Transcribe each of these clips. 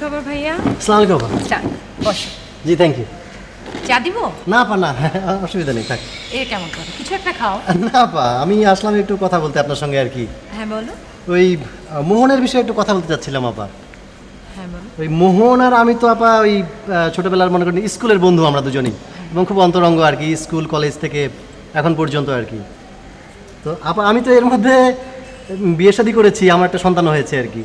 খবর ভাইয়া? আসসালামু আলাইকুম আপা। চা বসো। জি থ্যাংক ইউ। চা দিব? না আপা না, অসুবিধা নেই থাক। এটা কেমন কথা, কিছু একটা খাও। না আপা, আমি আসলাম একটু কথা বলতে আপনার সঙ্গে আর কি। হ্যাঁ বলো। ওই মোহনের বিষয়ে একটু কথা বলতে চাচ্ছিলাম আপা। হ্যাঁ বলো। ওই মোহন আর আমি তো আপা ওই ছোটোবেলার মনে করেন স্কুলের বন্ধু আমরা দুজনেই, এবং খুব অন্তরঙ্গ আর কি, স্কুল কলেজ থেকে এখন পর্যন্ত আর কি। তো আপা আমি তো এর মধ্যে বিয়ে শাদী করেছি, আমার একটা সন্তান হয়েছে আর কি।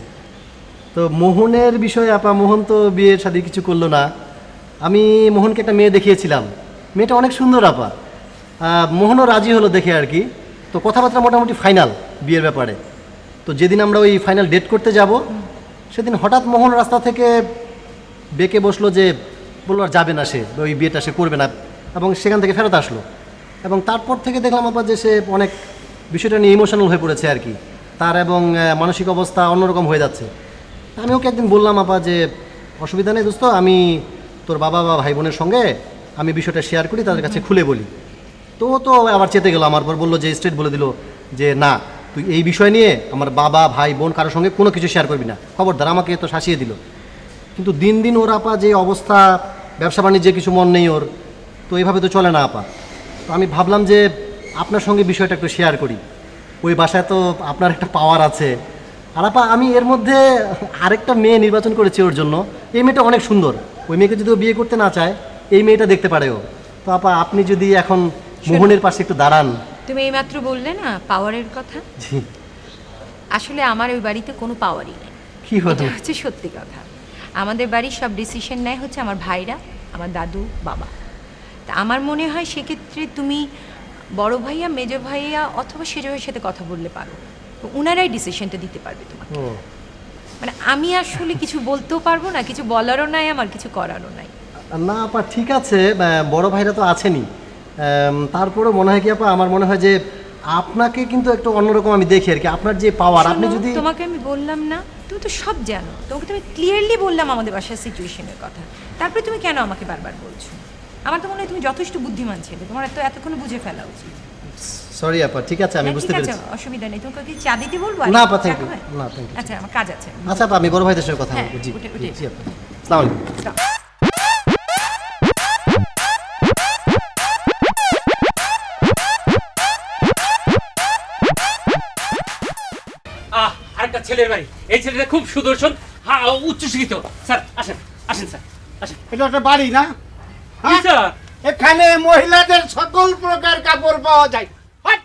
তো মোহনের বিষয়ে আপা, মোহন তো বিয়ে শাদী কিছু করলো না। আমি মোহনকে একটা মেয়ে দেখিয়েছিলাম, মেয়েটা অনেক সুন্দর আপা। মোহনও রাজি হলো দেখে আর কি। তো কথাবার্তা মোটামুটি ফাইনাল বিয়ের ব্যাপারে। তো যেদিন আমরা ওই ফাইনাল ডেট করতে যাব, সেদিন হঠাৎ মোহন রাস্তা থেকে বেঁকে বসলো, যে বললো আর যাবে না, সে ওই বিয়েটা সে করবে না, এবং সেখান থেকে ফেরত আসলো। এবং তারপর থেকে দেখলাম আপা যে সে অনেক বিষয়টা নিয়ে ইমোশনাল হয়ে পড়েছে আর কি, তার এবং মানসিক অবস্থা অন্যরকম হয়ে যাচ্ছে। আমি ওকে একদিন বললাম আপা যে অসুবিধা নেই দোস্ত, আমি তোর বাবা বা ভাই বোনের সঙ্গে আমি বিষয়টা শেয়ার করি, তাদের কাছে খুলে বলি। তো তো আবার চেতে গেল, আমার পর বললো যে স্ট্রেট বলে দিল যে না, তুই এই বিষয় নিয়ে আমার বাবা ভাই বোন কারোর সঙ্গে কোনো কিছু শেয়ার করবি না, খবরদার। আমাকে তো শাসিয়ে দিল। কিন্তু দিন দিন ওর আপা যে অবস্থা, ব্যবসা বাণিজ্যে কিছু মন নেই ওর, তো এইভাবে তো চলে না আপা। তো আমি ভাবলাম যে আপনার সঙ্গে বিষয়টা একটু শেয়ার করি। ওই বাসায় তো আপনার একটা পাওয়ার আছে। আর আপা আমি এর মধ্যে আরেকটা মেয়ে নির্বাচন করেছি ওর জন্য। এই মেয়েটা অনেক সুন্দর, ওই মেয়েকে যদি ও বিয়ে করতে না চায়, এই মেয়েটা দেখতে পারে ও। তো আপা আপনি যদি এখন মোহনের পাশে একটু দাঁড়ান। তুমি এইমাত্র বললে না পাওয়ারের কথা, জি। আসলে আমার ওই বাড়িতে কোনো পাওয়ারই নেই। কি হলো? এটা হচ্ছে সত্যি কথা। আমাদের বাড়ির সব ডিসিশন নেয় হচ্ছে আমার ভাইরা, আমার দাদু, বাবা। তা আমার মনে হয় সেক্ষেত্রে তুমি বড় ভাইয়া, মেজো ভাইয়া অথবা সেজো ভাইয়ের সাথে কথা বললে পারো, তো ওনারাই ডিসিশনটা দিতে পারবে তোমাকে। ও মানে আমি আসলে কিছু বলতেও পারবো না, কিছু বলারও নাই, আমার কিছু করারও নাই। না আপা ঠিক আছে, বড় ভাইরা তো আছেনই। তারপরেও মনে হয় কি আপা, আমার মনে হয় যে আপনাকে কিন্তু একটু অন্যরকম আমি দেখি আর কি, আপনার যে পাওয়ার, আপনি শোনো, যদি তোমাকে আমি বললাম না, তুমি তো সব জানো, তোমাকে তুমি ক্লিয়ারলি বললাম আমাদের বাসার সিচুয়েশনের কথা, তারপরে তুমি কেন আমাকে বারবার বলছো? আমার তো মনে হয় তুমি যথেষ্ট বুদ্ধিমান ছেলে, তোমার তো এতক্ষণ বুঝে ফেলা উচিত। সরি আপা, ঠিক আছে আমি হ্যাঁ, বুঝতে ঠিক আছে, পেরেছি। অসুবিধা নেই। তোমাকে কি চা দিতে বলবো? না আর আপা চা থ্যাংক ইউ, খাবে? না থ্যাংক ইউ। আচ্ছা, আমার কাজ আছে। আচ্ছা আপা, আমি বড় ভাইদের সঙ্গে কথা হ্যাঁ, বলবো। জি উঠে। জি আপা, আসসালামু আলাইকুম। Stop. আরেকটা ছেলের বাড়ি। এই ছেলেটা খুব সুদর্শন, হ্যাঁ উচ্চশিক্ষিত। স্যার আসেন, আসেন স্যার, আসেন। এটা একটা বাড়ি না? জি হ্যাঁ? স্যার। এখানে মহিলাদের সকল প্রকার কাপড় পাওয়া যায়। হাট!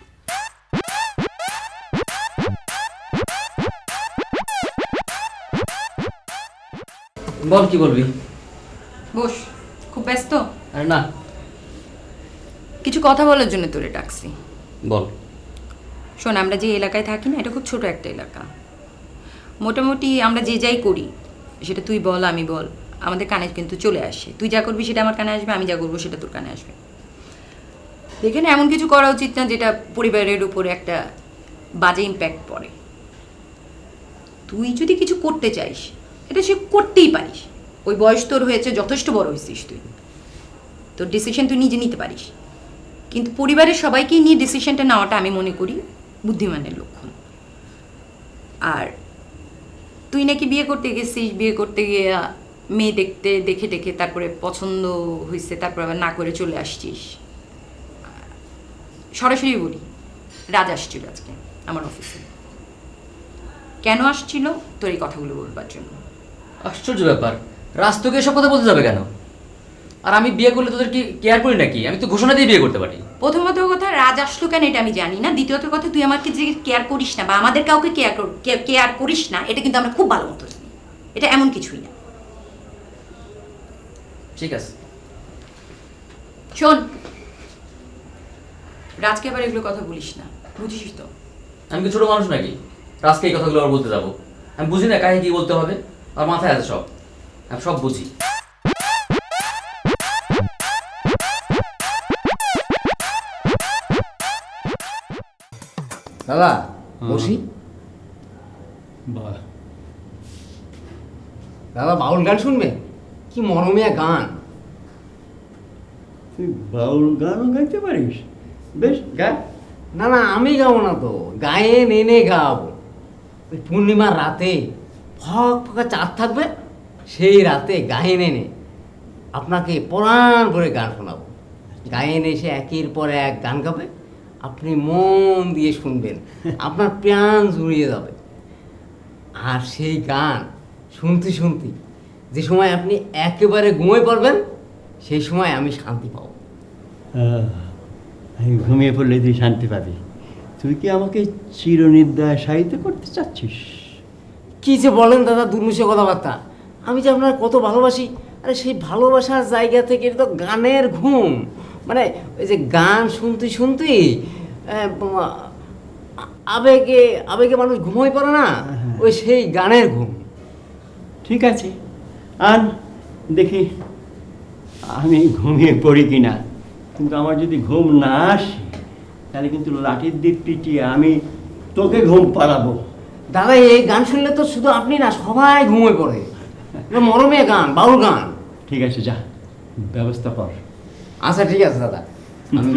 বল কি বলবি? বস, খুব ব্যস্ত? আরে না, কিছু কথা বলার জন্য তোরে ডাকছি। বল। শোন, আমরা যে এলাকায় থাকি না, এটা খুব ছোট একটা এলাকা। মোটামুটি আমরা যে যাই করি, সেটা তুই বল আমি বল, আমাদের কানে কিন্তু চলে আসে। তুই যা করবি সেটা আমার কানে আসবে, আমি যা করবো সেটা তোর কানে আসবে। এখানে এমন কিছু করা উচিত না যেটা পরিবারের উপরে একটা বাজে ইম্প্যাক্ট পড়ে। তুই যদি কিছু করতে চাইস, এটা সে করতেই পারিস। ওই বয়স তোর হয়েছে, যথেষ্ট বড় হয়েছিস তুই, তোর ডিসিশন তুই নিজে নিতে পারিস। কিন্তু পরিবারের সবাইকেই নিয়ে ডিসিশনটা নেওয়াটা আমি মনে করি বুদ্ধিমানের লক্ষণ। আর তুই নাকি বিয়ে করতে গেছিস, বিয়ে করতে গিয়ে মেয়ে দেখে দেখে তারপরে পছন্দ হয়েছে, তারপর আবার না করে চলে আসছিস। সরাসরি বলি, রাজ আসছিল আজকে আমার অফিসে। কেন আসছিল? তোর এই কথাগুলো বলবার জন্য। আশ্চর্য ব্যাপার, রাজ তোকে এসব কথা বলতে যাবে কেন? আর আমি বিয়ে করলে তোদের কি কেয়ার করি নাকি? আমি তো ঘোষণা দিয়ে বিয়ে করতে পারি। প্রথমত কথা, রাজ আসলো কেন এটা আমি জানি না। দ্বিতীয়ত কথা, তুই আমাকে যে কেয়ার করিস না বা আমাদের কাউকে কেয়ার করিস না, এটা কিন্তু আমরা খুব ভালো মতো জানি। এটা এমন কিছুই না। ঠিক আছে। শোন, রাজকে আবার এগুলো কথা বলিস না, বুঝিস তো? আমি কি ছোট মানুষ নাকি রাজকে এই কথাগুলো আবার বলতে যাবো? আমি বুঝি না কাকে কি বলতে হবে, আর মাথায় আছে সব, আমি সব বুঝি। দাদা বসি। দাদা বাউল গান শুনবে? কি মরমিয়া গান। তুই বাউল গানও গাইতে পারিস? বেশ গা। না না, আমি গাবো না তো, গায়ে এনে গাবো। ওই পূর্ণিমার রাতে ফাঁকা চাঁদ থাকবে, সেই রাতে গায়েন এনে আপনাকে পরাণ ভরে গান শোনাবো। গায়েন এসে একের পর এক গান গাবে, আপনি মন দিয়ে শুনবেন, আপনার প্রাণ জুড়িয়ে যাবে। আর সেই গান শুনতে শুনতে যে সময় আপনি একেবারে ঘুমিয়ে পড়বেন, সেই সময় আমি শান্তি পাবো। আমি ঘুমিয়ে পড়লে তুই শান্তি পাবি? তুই কি আমাকে চিরনিদ্রায় শায়িত করতে চাচ্ছিস? কি যে বলেন দাদা, দুর্মিশে কথাবার্তা। আমি যে আপনার কত ভালোবাসি, আরে সেই ভালোবাসার জায়গা থেকে এটা তো গানের ঘুম। মানে ওই যে গান শুনতে শুনতে আবেগে আবেগে মানুষ ঘুমোই পড়ে না, ওই সেই গানের ঘুম। ঠিক আছে, আর দেখি আমি ঘুমিয়ে পড়ি কিনা। কিন্তু আমার যদি ঘুম না আসে, তাহলে কিন্তু লাঠির দিক পিটিয়ে আমি তোকে ঘুম পাড়াবো। দাদা এই গান শুনলে তো শুধু আপনি না, সবাই ঘুমোয় পড়ে। এটা মরমে গান, বাউল গান। ঠিক আছে, যা ব্যবস্থা কর। আচ্ছা ঠিক আছে দাদা, আমি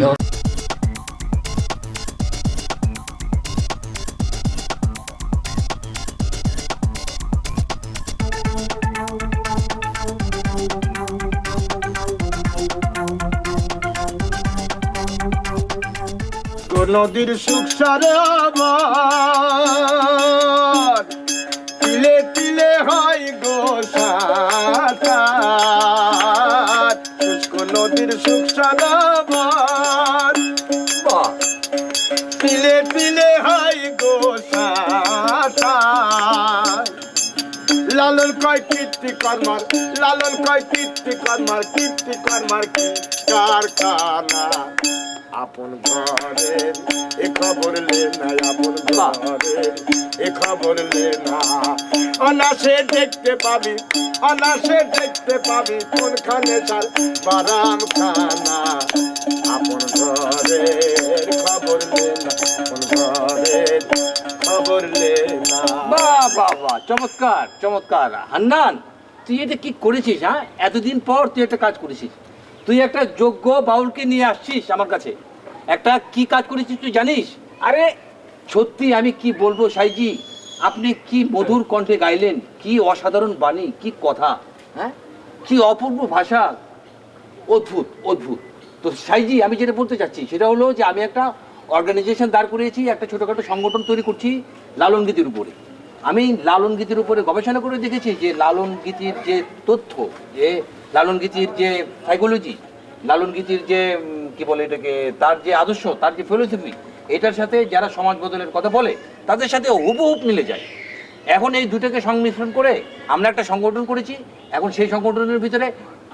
নদীর সুখ সারে আমার তিলে তিলে হয় গোসাতার, শুষ্ক নদীর সুখ সারে আমার তিলে তিলে হয় গোসাতার। লালন কয় কীর্তি কর্মার, লালন কয় কীর্তি কর্মার, কীর্তি কর্মার কি কারখানা। আপন ঘরের এ খবর লে না, আপন ঘরের এ খবর লে না। অনাসে দেখতে পাবি, অনাসে দেখতে পাবি কোনখানে চাল বারাম খানা। আপন ঘরের খবর লে না, আপন ঘরের খবর লে না। বাহ বাহ বাহ, চমৎকার চমৎকার। হান্নান, তুই এটা কি করেছিস? হ্যাঁ, এতদিন পর তুই একটা কাজ করেছিস। তুই একটা যোগ্য বাউলকে নিয়ে আসছিস আমার কাছে। একটা কি কাজ করেছিস তুই জানিস? আরে সত্যি আমি কি বলবো সাইজি, আপনি কি মধুর কণ্ঠে গাইলেন, কি অসাধারণ বাণী, কি কথা, হ্যাঁ, কি অপূর্ব ভাষা, অদ্ভুত অদ্ভুত। তো সাইজি, আমি যেটা বলতে চাচ্ছি সেটা হলো যে আমি একটা অর্গানাইজেশন দাঁড় করিয়েছি, একটা ছোটোখাটো সংগঠন তৈরি করছি লালন গীতির উপরে। আমি লালন গীতির উপরে গবেষণা করে দেখেছি যে লালন গীতির যে তথ্য, যে লালন গীতির যে সাইকোলজি, লালন গীতির যে কি বলে এটাকে, তার যে আদর্শ, তার যে ফিলোসফি, এটার সাথে যারা সমাজ বদলের কথা বলে তাদের সাথে হুবহুব মিলে যায়। এখন এই দুটোকে সংমিশ্রণ করে আমরা একটা সংগঠন করেছি। এখন সেই সংগঠনের ভিতরে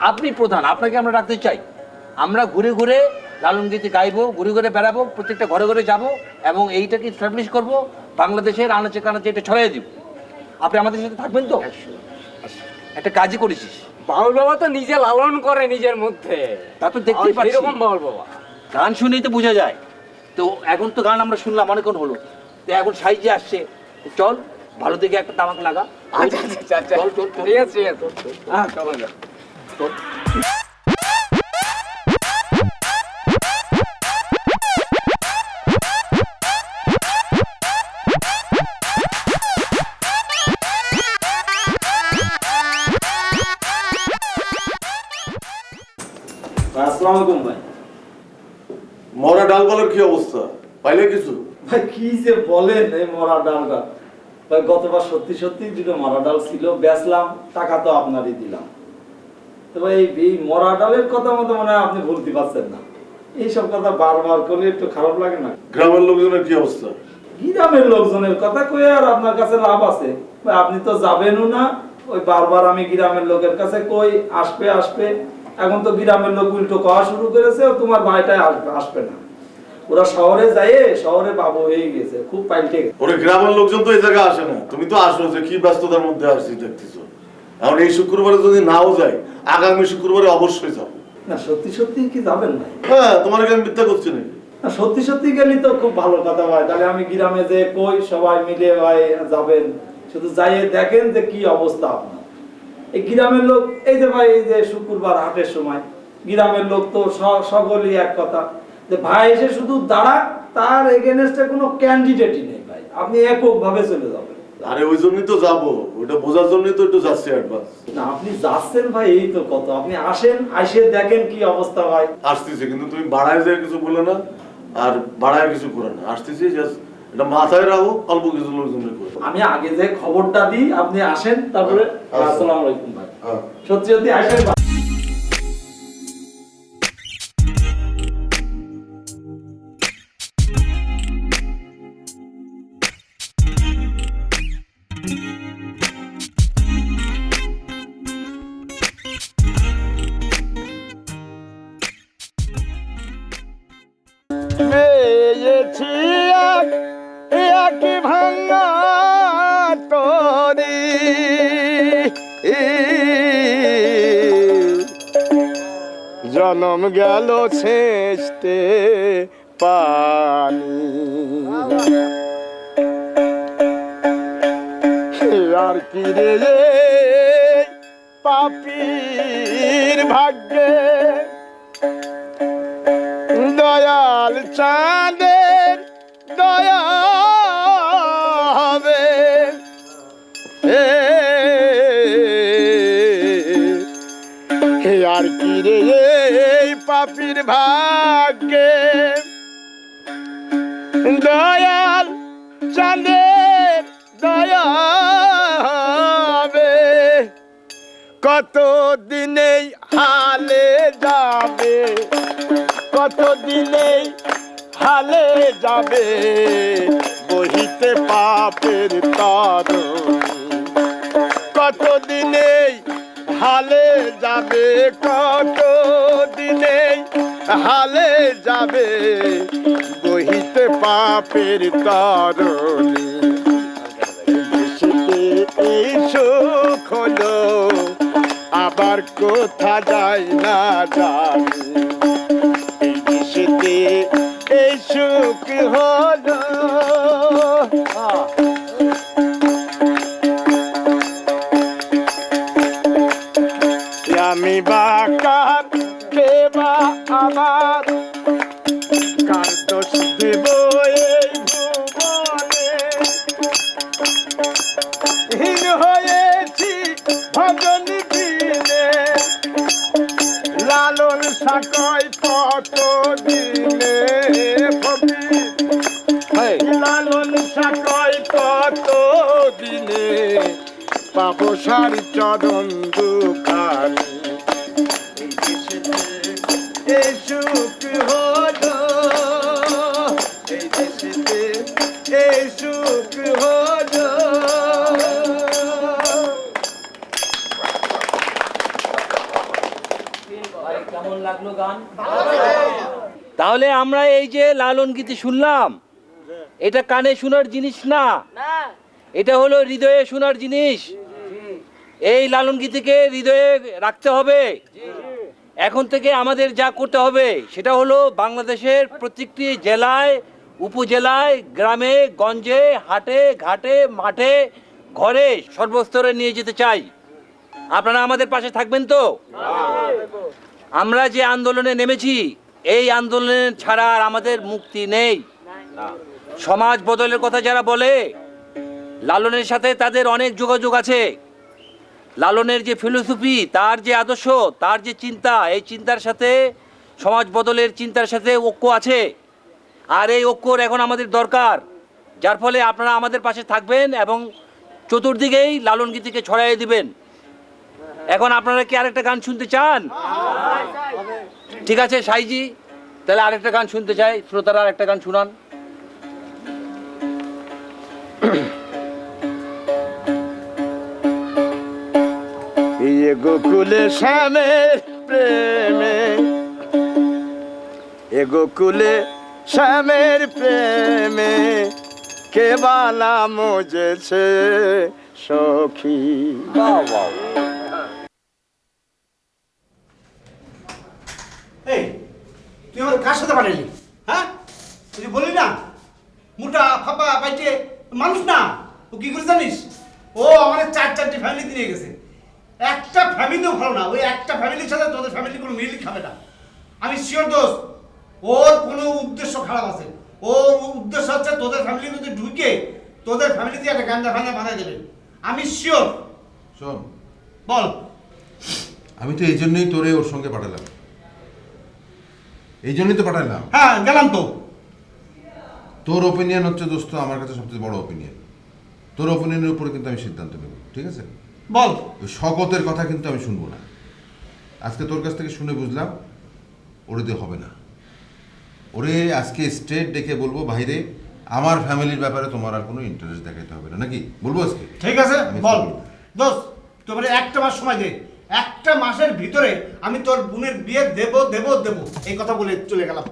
আপনি প্রধান, আপনাকে আমরা রাখতে চাই। আমরা ঘুরে ঘুরে লালন গীতি গাইবো, ঘুরে ঘুরে বেড়াবো, প্রত্যেকটা ঘরে ঘরে যাব এবং এইটাকে এস্টাবলিশ করবো, বাংলাদেশের আনাচে কানাচে এটা ছড়াই দিব। আপনি আমাদের সাথে থাকবেন তো? একটা কাজই করেছিস। বাউল বাবা তো নিজে লালন করে নিজের মধ্যে, তা তো দেখতেই পাচ্ছি। এরকম বাউল বাবা গান শুনেই তো বোঝা যায়। তো এখন তো গান আমরা শুনলাম অনেকক্ষণ হলো, তো এখন সাইজে আসছে, চল ভালো দেখে একটা তামাক লাগা। আচ্ছা আচ্ছা আচ্ছা, চল চল ঠিক আছে ঠিক আছে। হ্যাঁ চল চল। আসসালামু আলাইকুম ভাই। মরা ডালপালার কি অবস্থা, পাইলে কিছু? ভাই কি যে বলেন এই মরা ডালটা, ভাই গতবার সত্যি সত্যি দুটো মরা ডাল ছিল, বেচলাম, টাকা তো আপনারই দিলাম। তো ভাই এই মরা ডালের কথা মতো মনে হয় আপনি বলতে পারছেন না। এইসব কথা বারবার করলে একটু খারাপ লাগে না? গ্রামের লোকজনের কি অবস্থা? গ্রামের লোকজনের কথা কয়ে আর আপনার কাছে লাভ আছে? ভাই আপনি তো যাবেনও না, ওই বারবার আমি গ্রামের লোকের কাছে কই আসবে আসবে, এখন তো গ্রামের লোক উল্টো কওয়া শুরু করেছে তোমার ভাইটাই আসবে না। ওরা শহরে যায়, শহরে বাবু হয়ে গেছে, খুব পাল্টে গেছে। ওরে গ্রামের লোকজন তো এই জায়গায় আসে না, তুমি তো আসো, যে কি ব্যস্ততার মধ্যে আসছি দেখতেছো। এখন এই শুক্রবারে যদি নাও যাই, আগামী শুক্রবারে অবশ্যই যাবো। না সত্যি সত্যি কি যাবেন ভাই? হ্যাঁ, তোমার আমি মিথ্যা করছি নাকি? না সত্যি সত্যি গেলি তো খুব ভালো কথা ভাই, তাহলে আমি গ্রামে যে কই সবাই মিলে ভাই যাবেন, শুধু যাইয়ে দেখেন যে কি অবস্থা আপনার। এই গ্রামের লোক, এই যে ভাই এই যে শুক্রবার হাটের সময় গ্রামের লোক তো সকলেই এক কথা যে ভাই এসে শুধু দাঁড়াক, তার এগেনস্টে কোনো ক্যান্ডিডেটই নেই ভাই, আপনি এককভাবে চলে যাবেন, আরে ওই জন্যই তো যাবো, ওইটা বোঝার জন্যই তো একটু যাচ্ছি অ্যাডভান্স। না আপনি যাচ্ছেন ভাই, এই তো কত, আপনি আসেন, আইসে দেখেন কি অবস্থা ভাই। আসতেছি, কিন্তু তুমি বাড়ায় যায় কিছু বলে না, আর বাড়ায় কিছু করে না। আসতেছি, জাস্ট এটা মাথায় রাখো, অল্প কিছু লোকজনের করে। আমি আগে যে খবরটা দিই, আপনি আসেন, তারপরে আসসালামু আলাইকুম ভাই। সত্যি সত্যি আসেন ভাই। পেয়েছি এক ভাঙা তরি, জনম গেল ছেষ্টে পানি, আর কি রে পাপীর ভাগ্যে দয়াল চাঁদের দয়া হবে, আর কি রে পাপীর ভাগ্যে দয়াল চাঁদের দয়া হবে, কত দিনেই হালে যাবে, কত দিনেই হালে যাবে বহিতে পাপের তরণী, কত দিনেই হালে যাবে, কত দিনেই হালে যাবে বহিতে পাপের তরণী, দেশেতে এই সুখ হলো আবার কোথা যায় না জানি, এই দেশেতে এই সুখ হলো। আমি বাকার দেবা আমার কার দোষ দেব এই ভুবনে, হীন হয়েছি ভজন দিনে, লালন সাকয় কত দিনে ফকির, লালন সাকয় কত দিনে পাবো সারি চরণ দুখানি, এই সুখ হলো, এই দেশেতে এই সুখ হলো। কেমন লাগলো গান? তাহলে আমরা এই যে লালন গীতি শুনলাম, এটা কানে শোনার জিনিস না, এটা হলো হৃদয়ে শোনার জিনিস। এই লালন গীতিকে হৃদয়ে রাখতে হবে। এখন থেকে আমাদের যা করতে হবে সেটা হলো বাংলাদেশের প্রত্যেকটি জেলায়, উপজেলায়, গ্রামে গঞ্জে, হাটে ঘাটে, মাঠে ঘরে সর্বস্তরে নিয়ে যেতে চাই। আপনারা আমাদের পাশে থাকবেন তো? আমরা যে আন্দোলনে নেমেছি, এই আন্দোলনের ছাড়া আর আমাদের মুক্তি নেই। সমাজ বদলের কথা যারা বলে, লালনের সাথে তাদের অনেক যোগাযোগ আছে। লালনের যে ফিলোসফি, তার যে আদর্শ, তার যে চিন্তা, এই চিন্তার সাথে সমাজ বদলের চিন্তার সাথে ঐক্য আছে। আর এই ঐক্যর এখন আমাদের দরকার, যার ফলে আপনারা আমাদের পাশে থাকবেন এবং চতুর্দিকেই লালন গীতিকে ছড়াইয়ে দিবেন। এখন আপনারা কি আরেকটা গান শুনতে চান? ঠিক আছে সাইজি, তাহলে আরেকটা গান শুনতে চাই, শ্রোতারা আরেকটা গান শুনান। ये गोकुल श्यामेर प्रेमे, ये गोकुल श्यामेर प्रेमे के बाला मुझे से सखी। वाह वाह। এই তুই আমার কার সাথে বানাইলি? হ্যাঁ, তুই বললি না মোটা ফাপা বাইটে মানুষ না, ও কি করে জানিস? ও আমাদের চারটি ফ্যামিলি নিয়ে গেছে। একটা ফ্যামিলিও ভালো না, ওই একটা ফ্যামিলির সাথে তোদের ফ্যামিলি কোনো মিলই খাবে না। আমি শিওর দোস্ত, ওর কোনো উদ্দেশ্য খারাপ আছে। ওর উদ্দেশ্য হচ্ছে তোদের ফ্যামিলির মধ্যে ঢুকে তোদের ফ্যামিলিতে একটা গান্দা ফান্দা বাঁধাই দেবে, আমি শিওর। শোন, বল। আমি তো এই জন্যই তোরে ওর সঙ্গে পাঠালাম, এই জন্যই তো পাঠালাম। হ্যাঁ গেলাম তো। তোর ওপিনিয়ন হচ্ছে দোস্ত আমার কাছে সবচেয়ে বড় ওপিনিয়ন। তোর ওপিনিয়নের উপরে কিন্তু আমি সিদ্ধান্ত নেব, ঠিক আছে? বল। ওই শকতের কথা কিন্তু আমি শুনবো না। আজকে তোর কাছ থেকে শুনে বুঝলাম ওরে দিয়ে হবে না। ওরে আজকে স্ট্রেট ডেকে বলবো, বাইরে আমার ফ্যামিলির ব্যাপারে তোমার আর কোনো ইন্টারেস্ট দেখাইতে হবে না, নাকি বলবো আজকে? ঠিক আছে বল। দোস্ত তোমার একটা মাস সময় দে, একটা মাসের ভিতরে আমি তোর বোনের বিয়ে দেব দেব দেব, এই কথা বলে চলে গেলাম।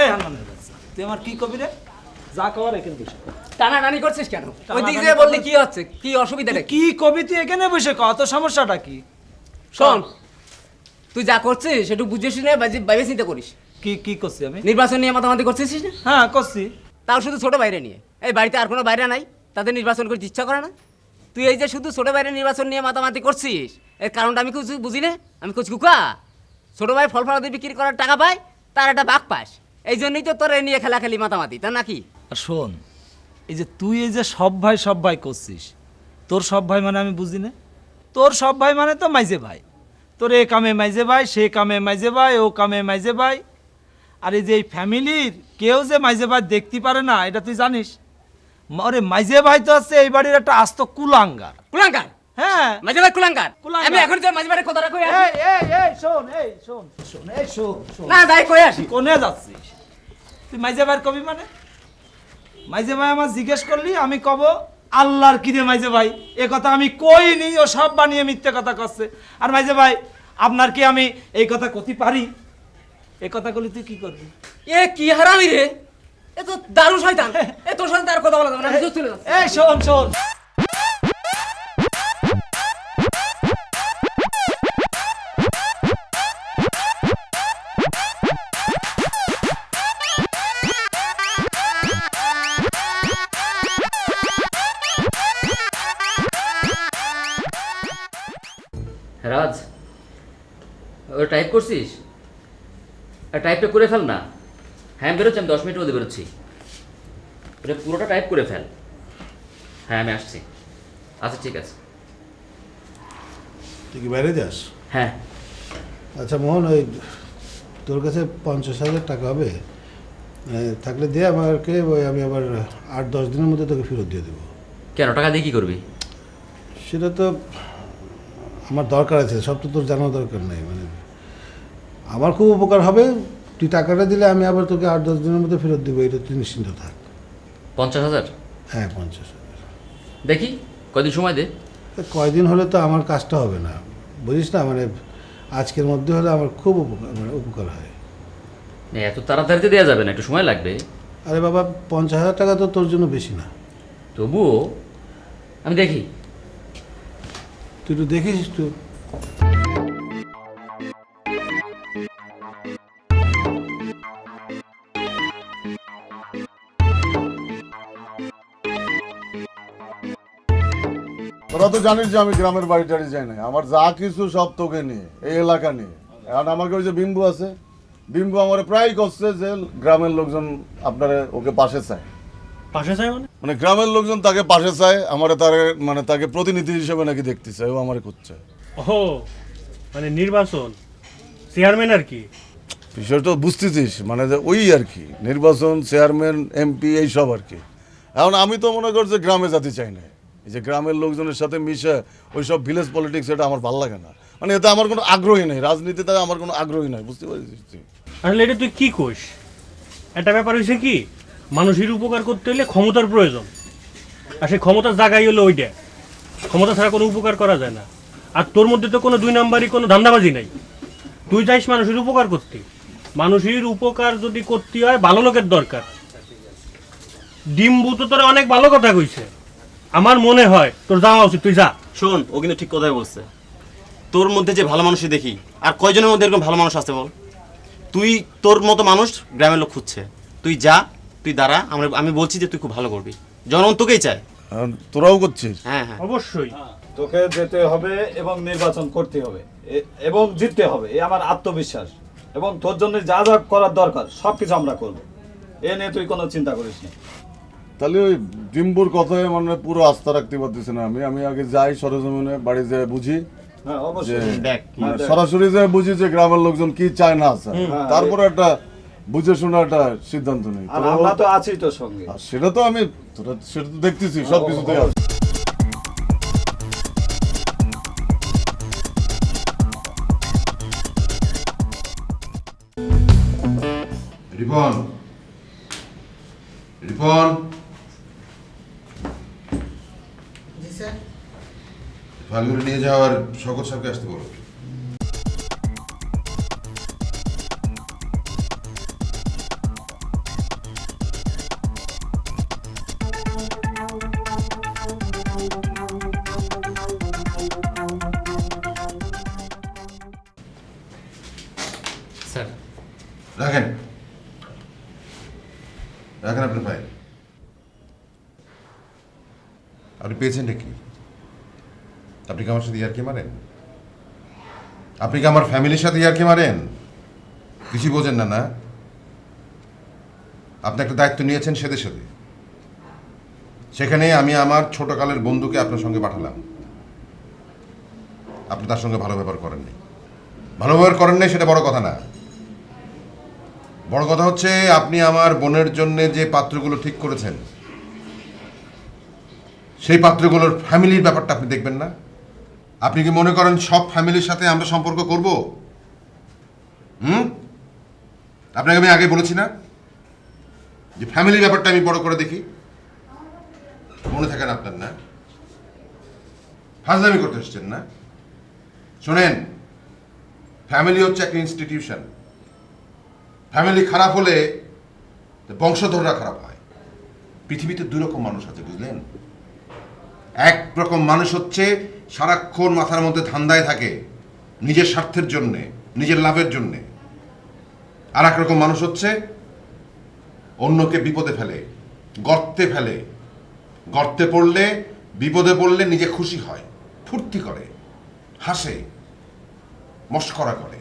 এই হান্নান তুই আমার কি কবি রে? যা কর এখানে বসে টানাটানি করছিস কেন? ওই দিক দিয়ে বললি কি হচ্ছে, কি অসুবিধাটা কি কবি? তুই এখানে বসে কত সমস্যাটা কি? শোন, তুই যা করছিস সেটু বুঝিস না, বাইরে চিন্তা করিস। কি কি করছি আমি? নির্বাচন নিয়ে মাতামাতি করছিস না? হ্যাঁ করছি। তাও শুধু ছোট বাইরে নিয়ে। এই বাড়িতে আর কোনো বাইরে নাই, তাদের নির্বাচন করতে ইচ্ছা করে না? তুই এই যে শুধু ছোট বাইরে নির্বাচন নিয়ে মাতামাতি করছিস, এর কারণটা আমি কিছু বুঝি না। আমি কুচ কুকা ছোট ভাই ফল ফলাদি বিক্রি করার টাকা পায়, তার একটা বাক পাস, এই জন্যই তো তোর এ নিয়ে খেলাখেলি মাতামাতি, তা নাকি? আর শোন, এই যে তুই এই যে সব ভাই করছিস, তোর সব ভাই মানে আমি বুঝি না। তোর সব ভাই মানে তো মাইজে ভাই। তোর এ কামে মাইজে ভাই, সে কামে মাইজে ভাই, ও কামে মাইজে ভাই। আর এই যে এই ফ্যামিলির কেউ যে মাইজে ভাই দেখতে পারে না, এটা তুই জানিস? আরে মাইজে ভাই তো আছে এই বাড়ির একটা আস্ত কুলাঙ্গার। কুলাঙ্গার? হ্যাঁ মাঝে ভাই কুলাঙ্গার। আমি এখন যে মাঝে ভাই কথাটা কই আসি। শোন না দাই কই আসি। কোনে যাচ্ছিস তুই? মাইজে ভাইয়ের কবি মানে? মাইজে ভাই আমার জিজ্ঞেস করলি, আমি কব আল্লাহর কি রে মাইজে ভাই, এ কথা আমি কইনি, ও সব বানিয়ে মিথ্যে কথা করছে। আর মাইজে ভাই আপনার কি আমি এই কথা কতি পারি? এই কথা বলি তুই কি করবি? এ কি হারামি রে, এ তো দারুণ শয়তান। এ তোর সাথে আর কথা বলা যাবে না, আমি চলে যাচ্ছি। এই শোন শোন, রাজ, ওই টাইপ করছিস? টাইপটা করে ফেল না। হ্যাঁ আমি বেরোচ্ছি, আমি 10 মিনিটের মধ্যে বেরোচ্ছি। ওটা পুরোটা টাইপ করে ফেল। হ্যাঁ আমি আসছি। আচ্ছা ঠিক আছে। তুই কি বাইরে যাস? হ্যাঁ। আচ্ছা মোহন, ওই তোর কাছে 50,000 টাকা হবে থাকলে দে আমাকে, ওই আমি আবার 8-10 দিনের মধ্যে তোকে ফেরত দিয়ে দেবো। কেন, টাকা দিয়ে কী করবি? সেটা তো আমার দরকার আছে, সব তো তোর জানার দরকার নেই। মানে আমার খুব উপকার হবে, তুই টাকাটা দিলে আমি আবার তোকে 8-10 দিনের মধ্যে ফেরত দেবো, এটা তুই নিশ্চিন্ত থাক। 50,000? হ্যাঁ 50,000। দেখি কয়দিন সময় দে। কয়দিন হলে তো আমার কাজটা হবে না, বুঝিস না? মানে আজকের মধ্যে হলে আমার খুব উপকার হয়। এত তাড়াতাড়িতে দেওয়া যাবে না, একটু সময় লাগবে। আরে বাবা, 50,000 টাকা তো তোর জন্য বেশি না। তবুও আমি দেখি। তুই একটু দেখিস একটু। তোরা তো জানিস যে আমি গ্রামের বাড়ি টাড়ি যাই না, আমার যা কিছু সব তোকে নিয়ে, এই এলাকা নিয়ে। এখন আমাকে ওই যে বিম্বু আছে, বিম্বু আমার প্রায় করছে যে গ্রামের লোকজন আপনারা ওকে পাশে চায়। পাশে চাই মানে গ্রামের লোকজন তাকে পাশে চায়, আমার তার মানে তাকে প্রতিনিধি হিসেবে নাকি দেখতে চায়, ও আমার করছে। ও মানে নির্বাচন চেয়ারম্যান আর কি বিষয়টা বুঝতেছিস, মানে যে ওই আর কি নির্বাচন, চেয়ারম্যান, এমপি, এইসব আর কি। এখন আমি তো মনে করছি গ্রামে যেতে চাই না, এই যে গ্রামের লোকজনের সাথে মিশে ওই সব ভিলেজ পলিটিক্স, এটা আমার ভালো লাগে না। মানে এতে আমার কোনো আগ্রহী নেই, রাজনীতিতে আমার কোনো আগ্রহী নাই, বুঝতে পারছিস তুই? আসলে এটা তুই কি কইস? একটা ব্যাপার হয়েছে কি, মানুষের উপকার করতে হলে ক্ষমতার প্রয়োজন, আর সেই ক্ষমতার জায়গায় হলো ওইটা। ক্ষমতা ছাড়া কোনো উপকার করা যায় না। আর তোর মধ্যে তো কোনো 2 নাম্বারই কোনো ধান্দাবাজি নাই। তুই চাইস মানুষের উপকার করতে। মানুষের উপকার যদি করতে হয় ভালো লোকের দরকার। ডিম্বু তো তোরা অনেক ভালো কথা কইছে, আমার মনে হয় তোর যাওয়া উচিত, তুই যা। শোন, ও কিন্তু ঠিক কথাই বলছে। তোর মধ্যে যে ভালো মানুষই দেখি, আর কয়জনের মধ্যে এরকম ভালো মানুষ আছে বল? তুই তোর মতো মানুষ গ্রামের লোক খুঁজছে। তুই যা, তুই দাঁড়া, আমি বলছি যে তুই খুব ভালো করবি। জনগণ তোকেই চায়। তোরাও করছিস? হ্যাঁ হ্যাঁ অবশ্যই তোকে যেতে হবে এবং নির্বাচন করতে হবে এবং জিততে হবে, এই আমার আত্মবিশ্বাস। এবং তোর জন্য যা যা করার দরকার সব কিছু আমরা করবো, এ নিয়ে তুই কোনো চিন্তা করিস না। তাহলে ওই ডিম্বুর কথায় মানে পুরো আস্থা রাখতে পারতেছি না আমি আগে যাই সরজমিনে, বাড়ি যেয়ে বুঝি। হ্যাঁ অবশ্যই দেখ, সরাসরি যে বুঝি যে গ্রামের লোকজন কি চায় না চায়, তারপরে একটা বুঝে শোনা একটা সিদ্ধান্ত নেই। আর আমরা তো আছি তোর সঙ্গে। সেটা তো আমি সেটা তো দেখতেছি, সব কিছুতে আছে। রিপন, রিপন, ফাইলগুলো নিয়ে যাও আর শকত সাহেবকে আসতে বলো। স্যার রাখেন, রাখেন আপনার ফাইল। আপনি পেয়েছেনটা কি? আপনি কি আমার সাথে ইয়ার্কি মারেন? আপনি কি আমার ফ্যামিলির সাথে ইয়ার্কি মারেন? কিছু বোঝেন না না? আপনি একটা দায়িত্ব নিয়েছেন সেদের সাথে, সেখানে আমি আমার ছোটকালের বন্ধুকে আপনার সঙ্গে পাঠালাম। আপনি তার সঙ্গে ভালো ব্যবহার করেননি। ভালো ব্যবহার করেন নাই সেটা বড় কথা না। বড় কথা হচ্ছে আপনি আমার বোনের জন্য যে পাত্রগুলো ঠিক করেছেন, সেই পাত্রগুলোর ফ্যামিলির ব্যাপারটা আপনি দেখবেন না? আপনি কি মনে করেন সব ফ্যামিলির সাথে আমরা সম্পর্ক করব? আপনাকে আমি আগে বলেছি না যে ফ্যামিলির ব্যাপারটা আমি বড় করে দেখি? মনে থাকে না আপনার? না, ফাজলামি করতে এসছেন না? শোনেন, ফ্যামিলি হচ্ছে একটা ইনস্টিটিউশন। ফ্যামিলি খারাপ হলে বংশধররা খারাপ হয়। পৃথিবীতে দুই রকম মানুষ আছে, বুঝলেন? এক রকম মানুষ হচ্ছে সারাক্ষণ মাথার মধ্যে ধান্দায় থাকে নিজের স্বার্থের জন্যে, নিজের লাভের জন্যে। আর এক রকম মানুষ হচ্ছে অন্যকে বিপদে ফেলে, গর্তে ফেলে। গর্তে পড়লে, বিপদে পড়লে নিজে খুশি হয়, ফুর্তি করে, হাসে, মস্করা করে।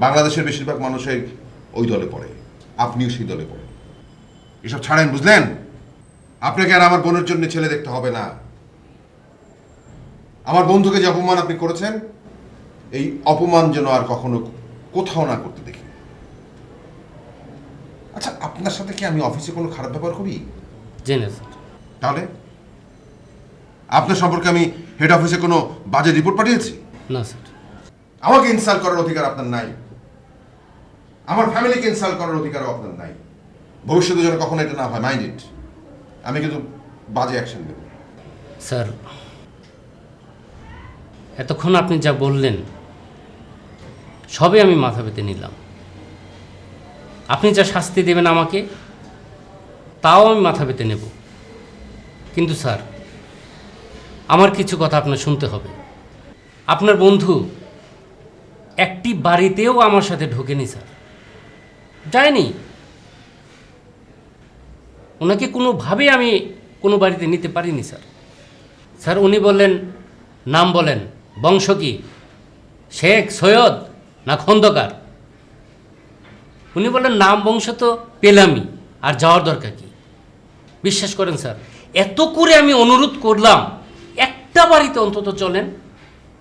বাংলাদেশের বেশিরভাগ মানুষের ওই দলে পড়ে, আপনিও সেই দলে পড়েন। এসব ছাড়েন, বুঝলেন? আপনাকে আর আমার বোনের জন্য ছেলে দেখতে হবে না। আমার বন্ধুকে যে অপমান আপনি করেছেন, এই অপমান যেন আর কখনো কোথাও না করতে দেখি। আচ্ছা, আপনার সাথে কি আমি অফিসে কোনো খারাপ ব্যবহার করি? জি না স্যার। তাহলে আপনার সম্পর্কে আমি হেড অফিসে কোনো বাজে রিপোর্ট পাঠিয়েছি? না স্যার। আমাকে ইনসাল্ট করার অধিকার আপনার নাই, আমার ফ্যামিলিকে ইনসাল্ট করার অধিকারও আপনার নাই। ভবিষ্যতে যেন কখনো এটা না হয়, মাইন্ড ইট। আমি কিন্তু বাজে অ্যাকশন নেব। স্যার, এতক্ষণ আপনি যা বললেন সবই আমি মাথা পেতে নিলাম। আপনি যা শাস্তি দেবেন আমাকে, তাও আমি মাথা পেতে নেব। কিন্তু স্যার, আমার কিছু কথা আপনার শুনতে হবে। আপনার বন্ধু একটি বাড়িতেও আমার সাথে ঢোকেনি স্যার, যায়নি। ওনাকে কোনোভাবে আমি কোনো বাড়িতে নিতে পারিনি স্যার। স্যার, উনি বললেন, নাম বলেন, বংশ কি, শেখ, সৈয়দ না খন্দকার? উনি বললেন নাম বংশ তো পেলামই, আর যাওয়ার দরকার কি? বিশ্বাস করেন স্যার, এত করে আমি অনুরোধ করলাম একটা বাড়িতে অন্তত চলেন।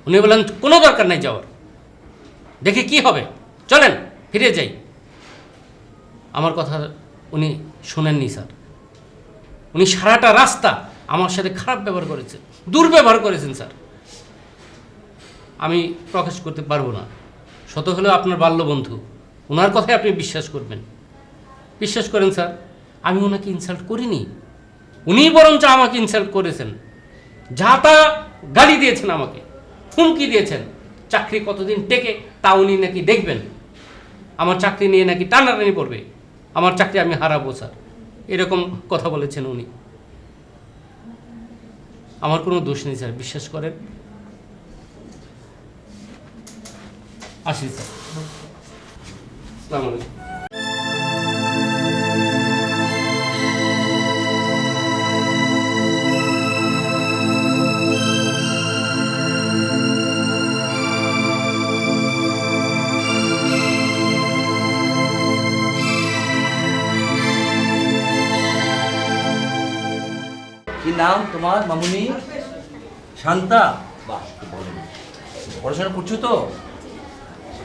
উনি বললেন কোনো দরকার নাই যাওয়ার, দেখে কি হবে, চলেন ফিরে যাই। আমার কথা উনি শোনেননি স্যার। উনি সারাটা রাস্তা আমার সাথে খারাপ ব্যবহার করেছেন, দুর্ব্যবহার করেছেন স্যার। আমি প্রকাশ করতে পারবো না। শত হলেও আপনার বাল্যবন্ধু, ওনার কথাই আপনি বিশ্বাস করবেন। বিশ্বাস করেন স্যার, আমি ওনাকে ইনসাল্ট করিনি, উনিই বরঞ্চ আমাকে ইনসাল্ট করেছেন। যা তা গালি দিয়েছেন, আমাকে হুমকি দিয়েছেন। চাকরি কতদিন টেকে তা উনি নাকি দেখবেন। আমার চাকরি নিয়ে নাকি টানাটানি পড়বে, আমার চাকরি আমি হারাবো স্যার, এরকম কথা বলেছেন উনি। আমার কোনো দোষ নেই স্যার, বিশ্বাস করেন। আসি স্যার, আসসালামু আলাইকুম। কি নাম তোমার মামুনি? শান্তা? বাহ, খুব ভালো। পড়াশোনা করছো তো?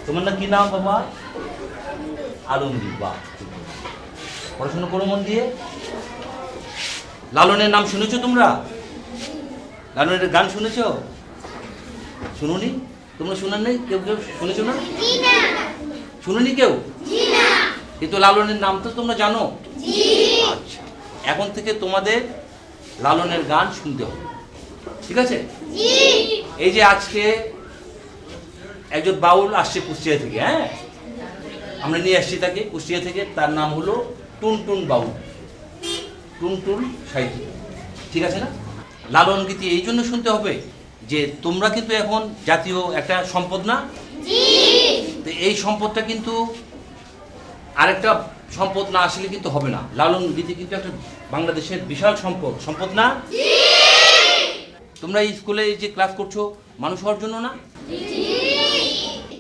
তোমার না কি নাম বাবা? আলমগীর। বাহ, খুব ভালো। পড়াশোনা করো মন দিয়ে। লালনের নাম শুনেছো তোমরা? লালনের গান শুনেছো? শুনোনি? তোমরা শোনার নেই? কেউ কেউ শুনেছো না? শুনোনি কেউ? কিন্তু লালনের নাম তো তোমরা জানো। আচ্ছা, এখন থেকে তোমাদের লালনের গান শুনতে হবে, ঠিক আছে? এই যে আজকে একজন বাউল আসছে কুষ্টিয়া থেকে, হ্যাঁ, আমরা নিয়ে আসছি তাকে কুষ্টিয়া থেকে। তার নাম হলো টুনটুন বাউল, টুনটুন সাহিত্য, ঠিক আছে না? লালন গীতি এই জন্য শুনতে হবে যে তোমরা কিন্তু এখন জাতীয় একটা সম্পদ না? তো এই সম্পদটা কিন্তু আরেকটা সম্পদ না আসলে কিন্তু হবে না। লালন গীতি কিন্তু একটা বাংলাদেশের বিশাল সম্পদ, সম্পদ না? তোমরা এই স্কুলে যে ক্লাস করছো মানুষ হওয়ার জন্য না?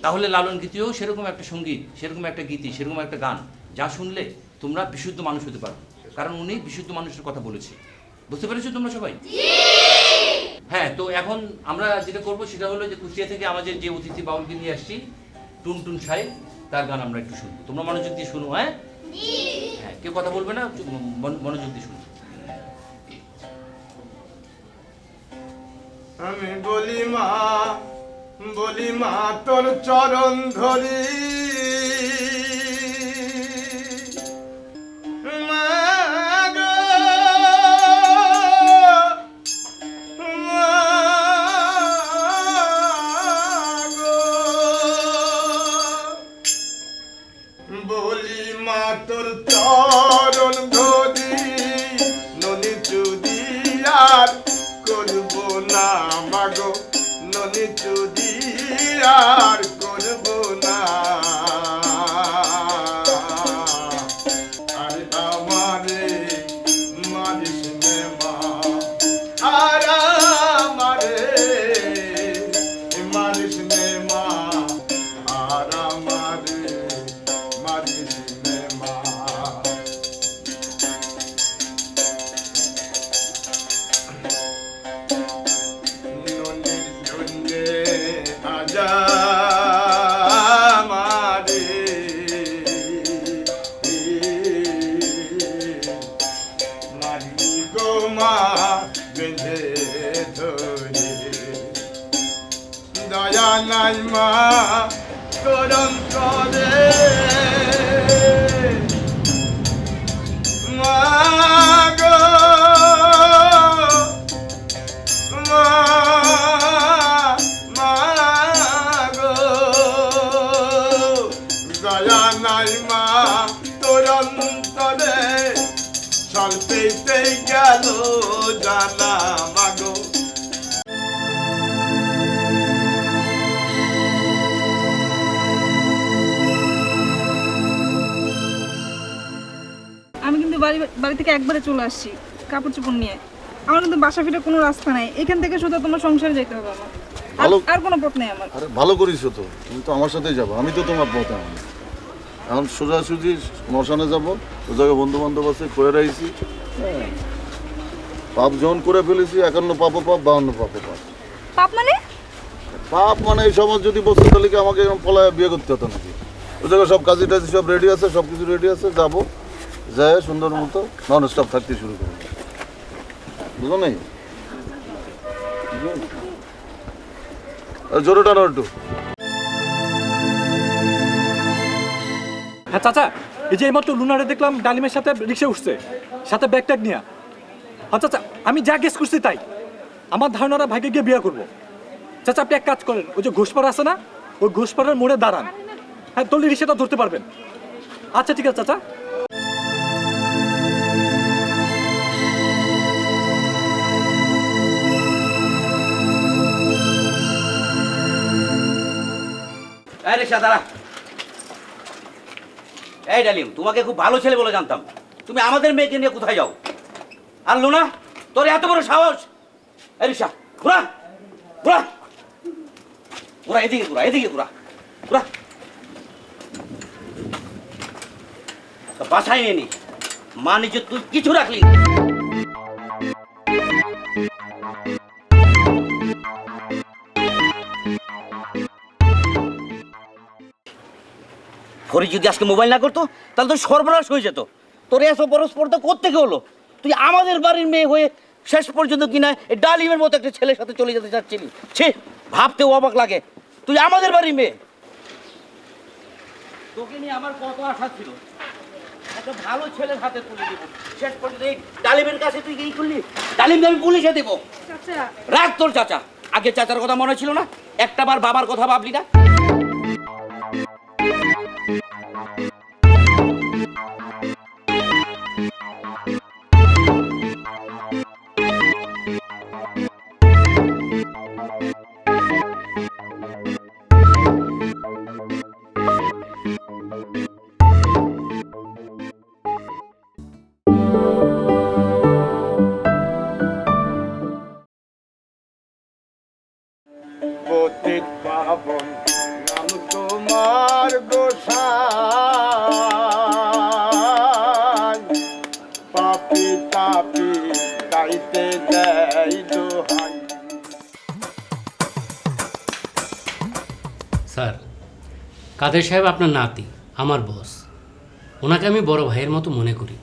তাহলে লালন গীতিও সেরকম একটা সঙ্গীত, সেরকম একটা গীতি, সেরকম একটা গান যা শুনলে তোমরা বিশুদ্ধ মানুষ হতে পারো, কারণ উনি বিশুদ্ধ মানুষের কথা বলেছে। বুঝতে পেরেছো তোমরা সবাই? হ্যাঁ, তো এখন আমরা যেটা করবো সেটা হলো যে কুষ্টিয়া থেকে আমাদের যে অতিথি বাউলকে নিয়ে আসছি টুনটুন সাহেব, তার গান আমরা একটু শুনবো। তোমরা মনোযোগ দিয়ে শুনো, হ্যাঁ? হ্যাঁ, কেউ কথা বলবে না, মনোযোগ দিয়ে শুনো। আমি বলি মা তোর চরণ ধরি, মা গো, মা গো, বলি মা তোর চরণ ধরি, ননি চুরি আর করবো না মাগো, ননি চুরি আর করবো না। আর আমারে মারিস নে মা, আর আমারে মারিস নে মা, আর আমারে মারিস নে মা। আজা মারে মারি গো মা বেঁধে ধরে, দয়া নাই মা করম করে, মা গো, মা দয়া নাই মা তোর অন্তরে, চলতেই গেল জানা মাগো। আমি কিন্তু বাড়ি থেকে একবারে চলে আসছি কাপড় চোপড় নিয়ে। আমার কিন্তু বাসা ফিরে কোনো রাস্তা নাই, এখান থেকে শুধু তোমার সংসারে যেতে হবে আমার, আর কোনো পথ নেই আমার। আরে ভালো করিস তো, তুমি তো আমার সাথেই যাবো, আমি তো তোমার পথে। এখন সোজাসুজি শ্মশানে যাবো, ও জায়গায় বন্ধু বান্ধব আছে, করে রাখছি। হ্যাঁ, পাপ যখন করে ফেলেছি, 51 পাপ পাপ, 52 পাপ পাপ। পাপ মানে? পাপ মানে এই সমাজ যদি বসতো তাহলে কি আমাকে এরকম পলায় বিয়ে করতে হতো নাকি? ও জায়গায় সব কাজে টাজি সব রেডি আছে, সব কিছু রেডি আছে, যাবো, যায় সুন্দর মতো নন স্টপ থাকতে শুরু করবো। বুঝো নেই? জোরে টানো একটু। হ্যাঁ চাচা, এই যে এইমাত্র লুনারে দেখলাম ডালিমের সাথে রিক্সা উঠছে, সাথে ব্যাগ ট্যাগ নিয়ে। হ্যাঁ চাচা, আমি যা গেস করছি তাই, আমার ধারণারা ভাইকে গিয়ে বিয়ে করবো। চাচা আপনি এক কাজ করেন, ওই যে ঘোষপাড়া আছে না, ওই ঘোষপাড়ার মোড়ে দাঁড়ান, হ্যাঁ তলি রিক্সাটা ধরতে পারবেন। আচ্ছা ঠিক আছে চাচা। এই রিক্সা দাঁড়া। এই ডালিম, তোমাকে খুব ভালো ছেলে বলে জানতাম, তুমি আমাদের মেয়েকে নিয়ে কোথায় যাও? আর লুনা, তোর এত বড় সাহস! এই রিক্সা ঘুরা ঘুরা ঘুরা, এদিকে ঘুরা, এদিকে ঘুরা ঘুরা। বাসায় নিয়ে নি, মা নিজে তুই কিছু রাখলি। ফরি যদি আজকে মোবাইল না করতো তাহলে তো সর্বনাশ হয়ে যেত। তোর এসব পরস্পরতা কোত্থেকে হলো? তুই আমাদের বাড়ির মেয়ে হয়ে শেষ পর্যন্ত কিনা এই ডালিমের মতো একটা ছেলের সাথে চলে যেতে চাচ্ছিলি। ছি, ভাবতেও অবাক লাগে, তুই আমাদের বাড়ির মেয়ে। তোকে নিয়ে আমার কত আশা ছিল, একটা ভালো ছেলের হাতে তুলে দিব, শেষ পর্যন্ত এই ডালিমের কাছে তুই এই করলি। ডালিমকে আমি পুলিশে দেব। রাখ তোর চাচা, আগে চাচার কথা মনে ছিল না? একটা বার বাবার কথা ভাবলি না? পতিত পাবন নাম তোমার গোসাই, পাপি তাপি গাইতে দেয় দোহাই। স্যার, কাদের সাহেব আপনার নাতি, আমার বস। ওনাকে আমি বড় ভাইয়ের মতো মনে করি।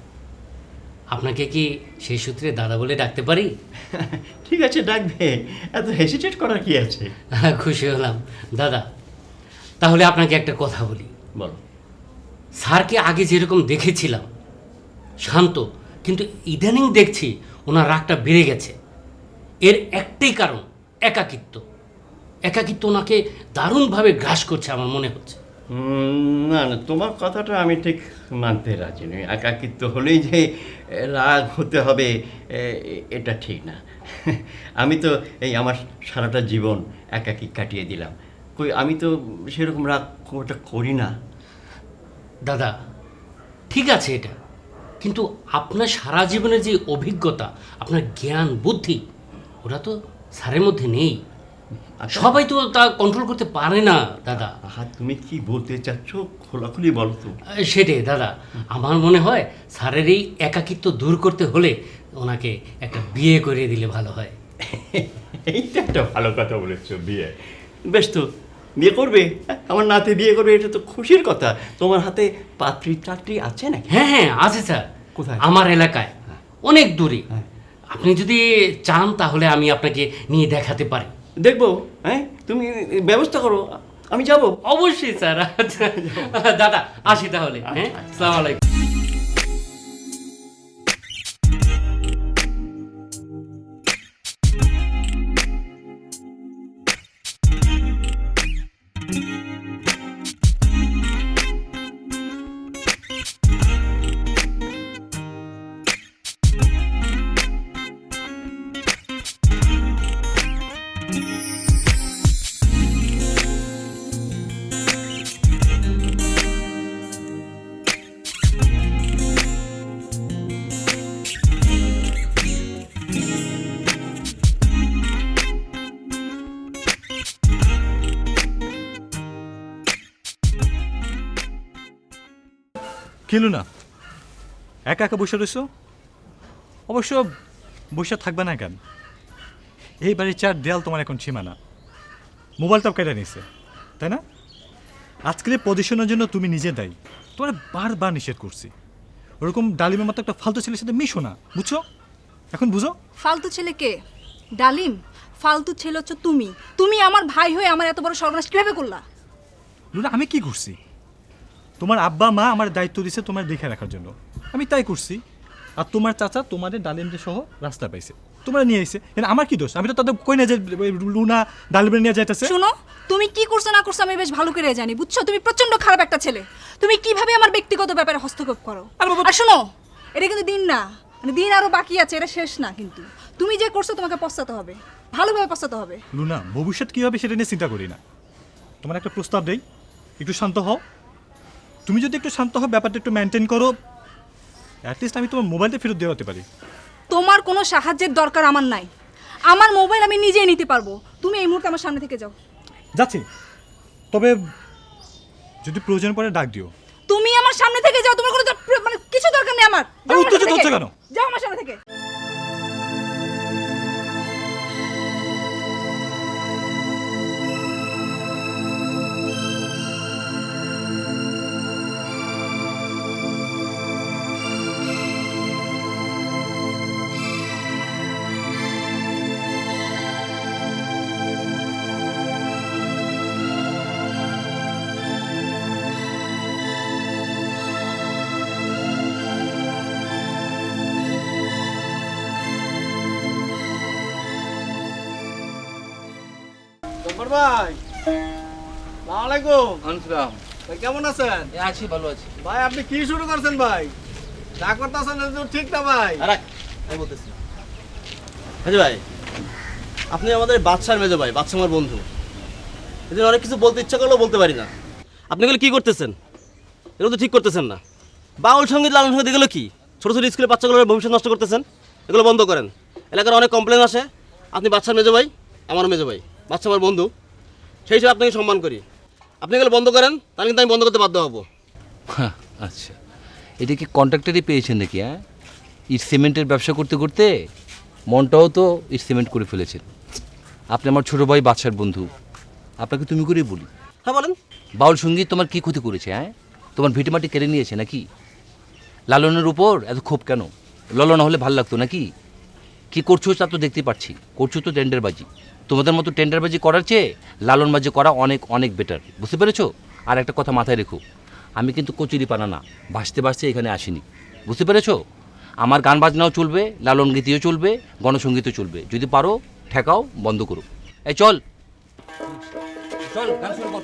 আপনাকে কি সেই সূত্রে দাদা বলে ডাকতে পারি? ঠিক আছে, ডাকবে, এত হেসিটেট করার কি আছে? খুশি হলাম দাদা। তাহলে আপনাকে একটা কথা বলি। বলো। স্যারকে আগে যেরকম দেখেছিলাম শান্ত, কিন্তু ইদানিং দেখছি ওনার রাগটা বেড়ে গেছে। এর একটাই কারণ, একাকিত্ব। একাকিত্ব ওনাকে দারুণভাবে গ্রাস করছে আমার মনে হচ্ছে। না না, তোমার কথাটা আমি ঠিক মানতে রাজি নই। একাকিত্ব হলেই যে রাগ হতে হবে এটা ঠিক না। আমি তো এই আমার সারাটা জীবন একাকী কাটিয়ে দিলাম, কই আমি তো সেরকম রাগ ওটা করি না। দাদা ঠিক আছে এটা, কিন্তু আপনার সারা জীবনের যে অভিজ্ঞতা, আপনার জ্ঞান বুদ্ধি, ওটা তো স্যারের মধ্যে নেই। সবাই তো তা কন্ট্রোল করতে পারে না দাদা। তুমি কি বলতে চাচ্ছ খোলাখুলি বলো তো। সেটাই দাদা, আমার মনে হয় স্যারের এই একাকিত্ব দূর করতে হলে ওনাকে একটা বিয়ে করিয়ে দিলে ভালো হয়। এইটা একটা ভালো কথা বলেছো, বিয়ে। বেশ, তো বিয়ে করবে? আমার নাতি বিয়ে করবে, এটা তো খুশির কথা। তোমার হাতে পাত্রী টাত্রী আছে নাকি? হ্যাঁ হ্যাঁ আছে স্যার। কোথায়? আমার এলাকায়, অনেক দূরে। আপনি যদি চান তাহলে আমি আপনাকে নিয়ে দেখাতে পারি। দেখবো, হ্যাঁ তুমি ব্যবস্থা করো, আমি যাব। অবশ্যই স্যার। আচ্ছা দাদা, আসি তাহলে। হ্যাঁ, আসসালামু আলাইকুম। খেলো না, একা একা বসে রয়েছো? অবশ্য বসে থাকবে না কেন? এই বাড়ির চার দেয়াল তোমার এখন সীমানা। মোবাইলটাও কেটে নিছে, তাই না? আজকের পজিশনের জন্য তুমি নিজে দায়ী। তোমার বারবার নিষেধ করছি, ওরকম ডালিমের মতো একটা ফালতু ছেলের সাথে মিশো না, বুঝছো? এখন বুঝো? ফালতু ছেলে কে? ডালিম? ফালতু ছেলে হচ্ছে তুমি। তুমি আমার ভাই হয়ে আমার এত বড় সর্বনাশ কিভাবে করলা? লুনা, আমি কি করছি? তোমার আব্বা মা আমার দায়িত্ব দিয়েছে তোমার দেখে রাখার জন্য, আমি তাই করছি। আর তোমার চাচা তোমাদের ডালিমদের সহ রাস্তা পাইছে, তোমরা নিয়ে আইছে। আমার কি দোষ? আমি তো তাদের কই না যে লুনা ডালিমের নিয়ে যাইতেছে। শোনো, তুমি কি করছো না করছো আমি বেশ ভালো করে জানি, বুঝছো? তুমি প্রচন্ড খারাপ একটা ছেলে। তুমি কিভাবে আমার ব্যক্তিগত ব্যাপারে হস্তক্ষেপ করো। আর শোনো, এটা কিন্তু দিন না, মানে দিন আরো বাকি আছে, এটা শেষ না। কিন্তু তুমি যে করছো তোমাকে পস্তাতে হবে, ভালোভাবে পস্তাতে হবে। লুনা, ভবিষ্যৎ কি হবে সেটা নিয়ে চিন্তা করি না। তোমার একটা প্রস্তাব দেই, একটু শান্ত হও। তুমি যদি একটু শান্ত হও, ব্যাপারটা একটু মেনটেন করো, অ্যাটলিস্ট আমি তোমার মোবাইলটা ফেরত দিয়ে হতে পারি। তোমার কোনো সাহায্যের দরকার আমার নাই। আমার মোবাইল আমি নিজেই নিতে পারবো। তুমি এই মুহূর্তে আমার সামনে থেকে যাও। যাচ্ছি, তবে যদি প্রয়োজন পড়ে ডাক দিও। তুমি আমার সামনে থেকে যাও। তোমার কোনো মানে কিছু দরকার নেই আমার। আরে উত্তেজিত হচ্ছে কেন? যাও আমার সামনে থেকে। ভাই আসসালামু আলাইকুম। আসসালাম। ভাই কেমন আছেন? আছি, ভালো আছি। ভাই আপনি কি শুরু করছেন ভাই? যা করতেছেন তো ঠিক না ভাই। আমি বলতেছি হাজি ভাই, আপনি আমাদের বাদশার মেজো ভাই, বাদশা আমার বন্ধু। এদিন অনেক কিছু বলতে ইচ্ছা করলেও বলতে পারি না। আপনি এগুলো কি করতেছেন? এগুলো তো ঠিক করতেছেন না। বাউল সঙ্গীত লালন সঙ্গীত এগুলো কি? ছোটো ছোটো স্কুলের বাচ্চাগুলোর ভবিষ্যৎ নষ্ট করতেছেন। এগুলো বন্ধ করেন। এলাকার অনেক কমপ্লেন আসে। আপনি বাদশার মেজো ভাই, আমারও মেজো ভাই, বাদশা আমার বন্ধু, সেই হিসেবে আপনাকে সম্মান করি। আপনি এগুলো বন্ধ করেন, তাহলে কিন্তু আমি বন্ধ করতে বাধ্য হবো। আচ্ছা, এটা কি কন্ট্রাক্টারই পেয়েছেন নাকি? হ্যাঁ, ইট সিমেন্টের ব্যবসা করতে করতে মনটাও তো ইট সিমেন্ট করে ফেলেছেন। আপনি আমার ছোটো ভাই, বাদশার বন্ধু, আপনাকে তুমি করেই বলি। হ্যাঁ বলেন। বাউল সঙ্গীত তোমার কি ক্ষতি করেছে? হ্যাঁ, তোমার ভিটেমাটি কেড়ে নিয়েছে নাকি? লালনের উপর এত ক্ষোভ কেন? ললনা হলে ভাল লাগতো নাকি? কি করছো তা তো দেখতে পাচ্ছি, করছো তো টেন্ডারবাজি। তোমাদের মতো টেন্ডারবাজি করার চেয়ে লালনবাজি করা অনেক অনেক বেটার, বুঝতে পেরেছো? আর একটা কথা মাথায় রেখো, আমি কিন্তু কচুরি পানা না, ভাসতে ভাসতে এখানে আসিনি, বুঝতে পেরেছো? আমার গান বাজনাও চলবে, লালন গীতিও চলবে, গণসঙ্গীতও চলবে। যদি পারো ঠেকাও, বন্ধ করো। এই চল চল, গান শুরু কর।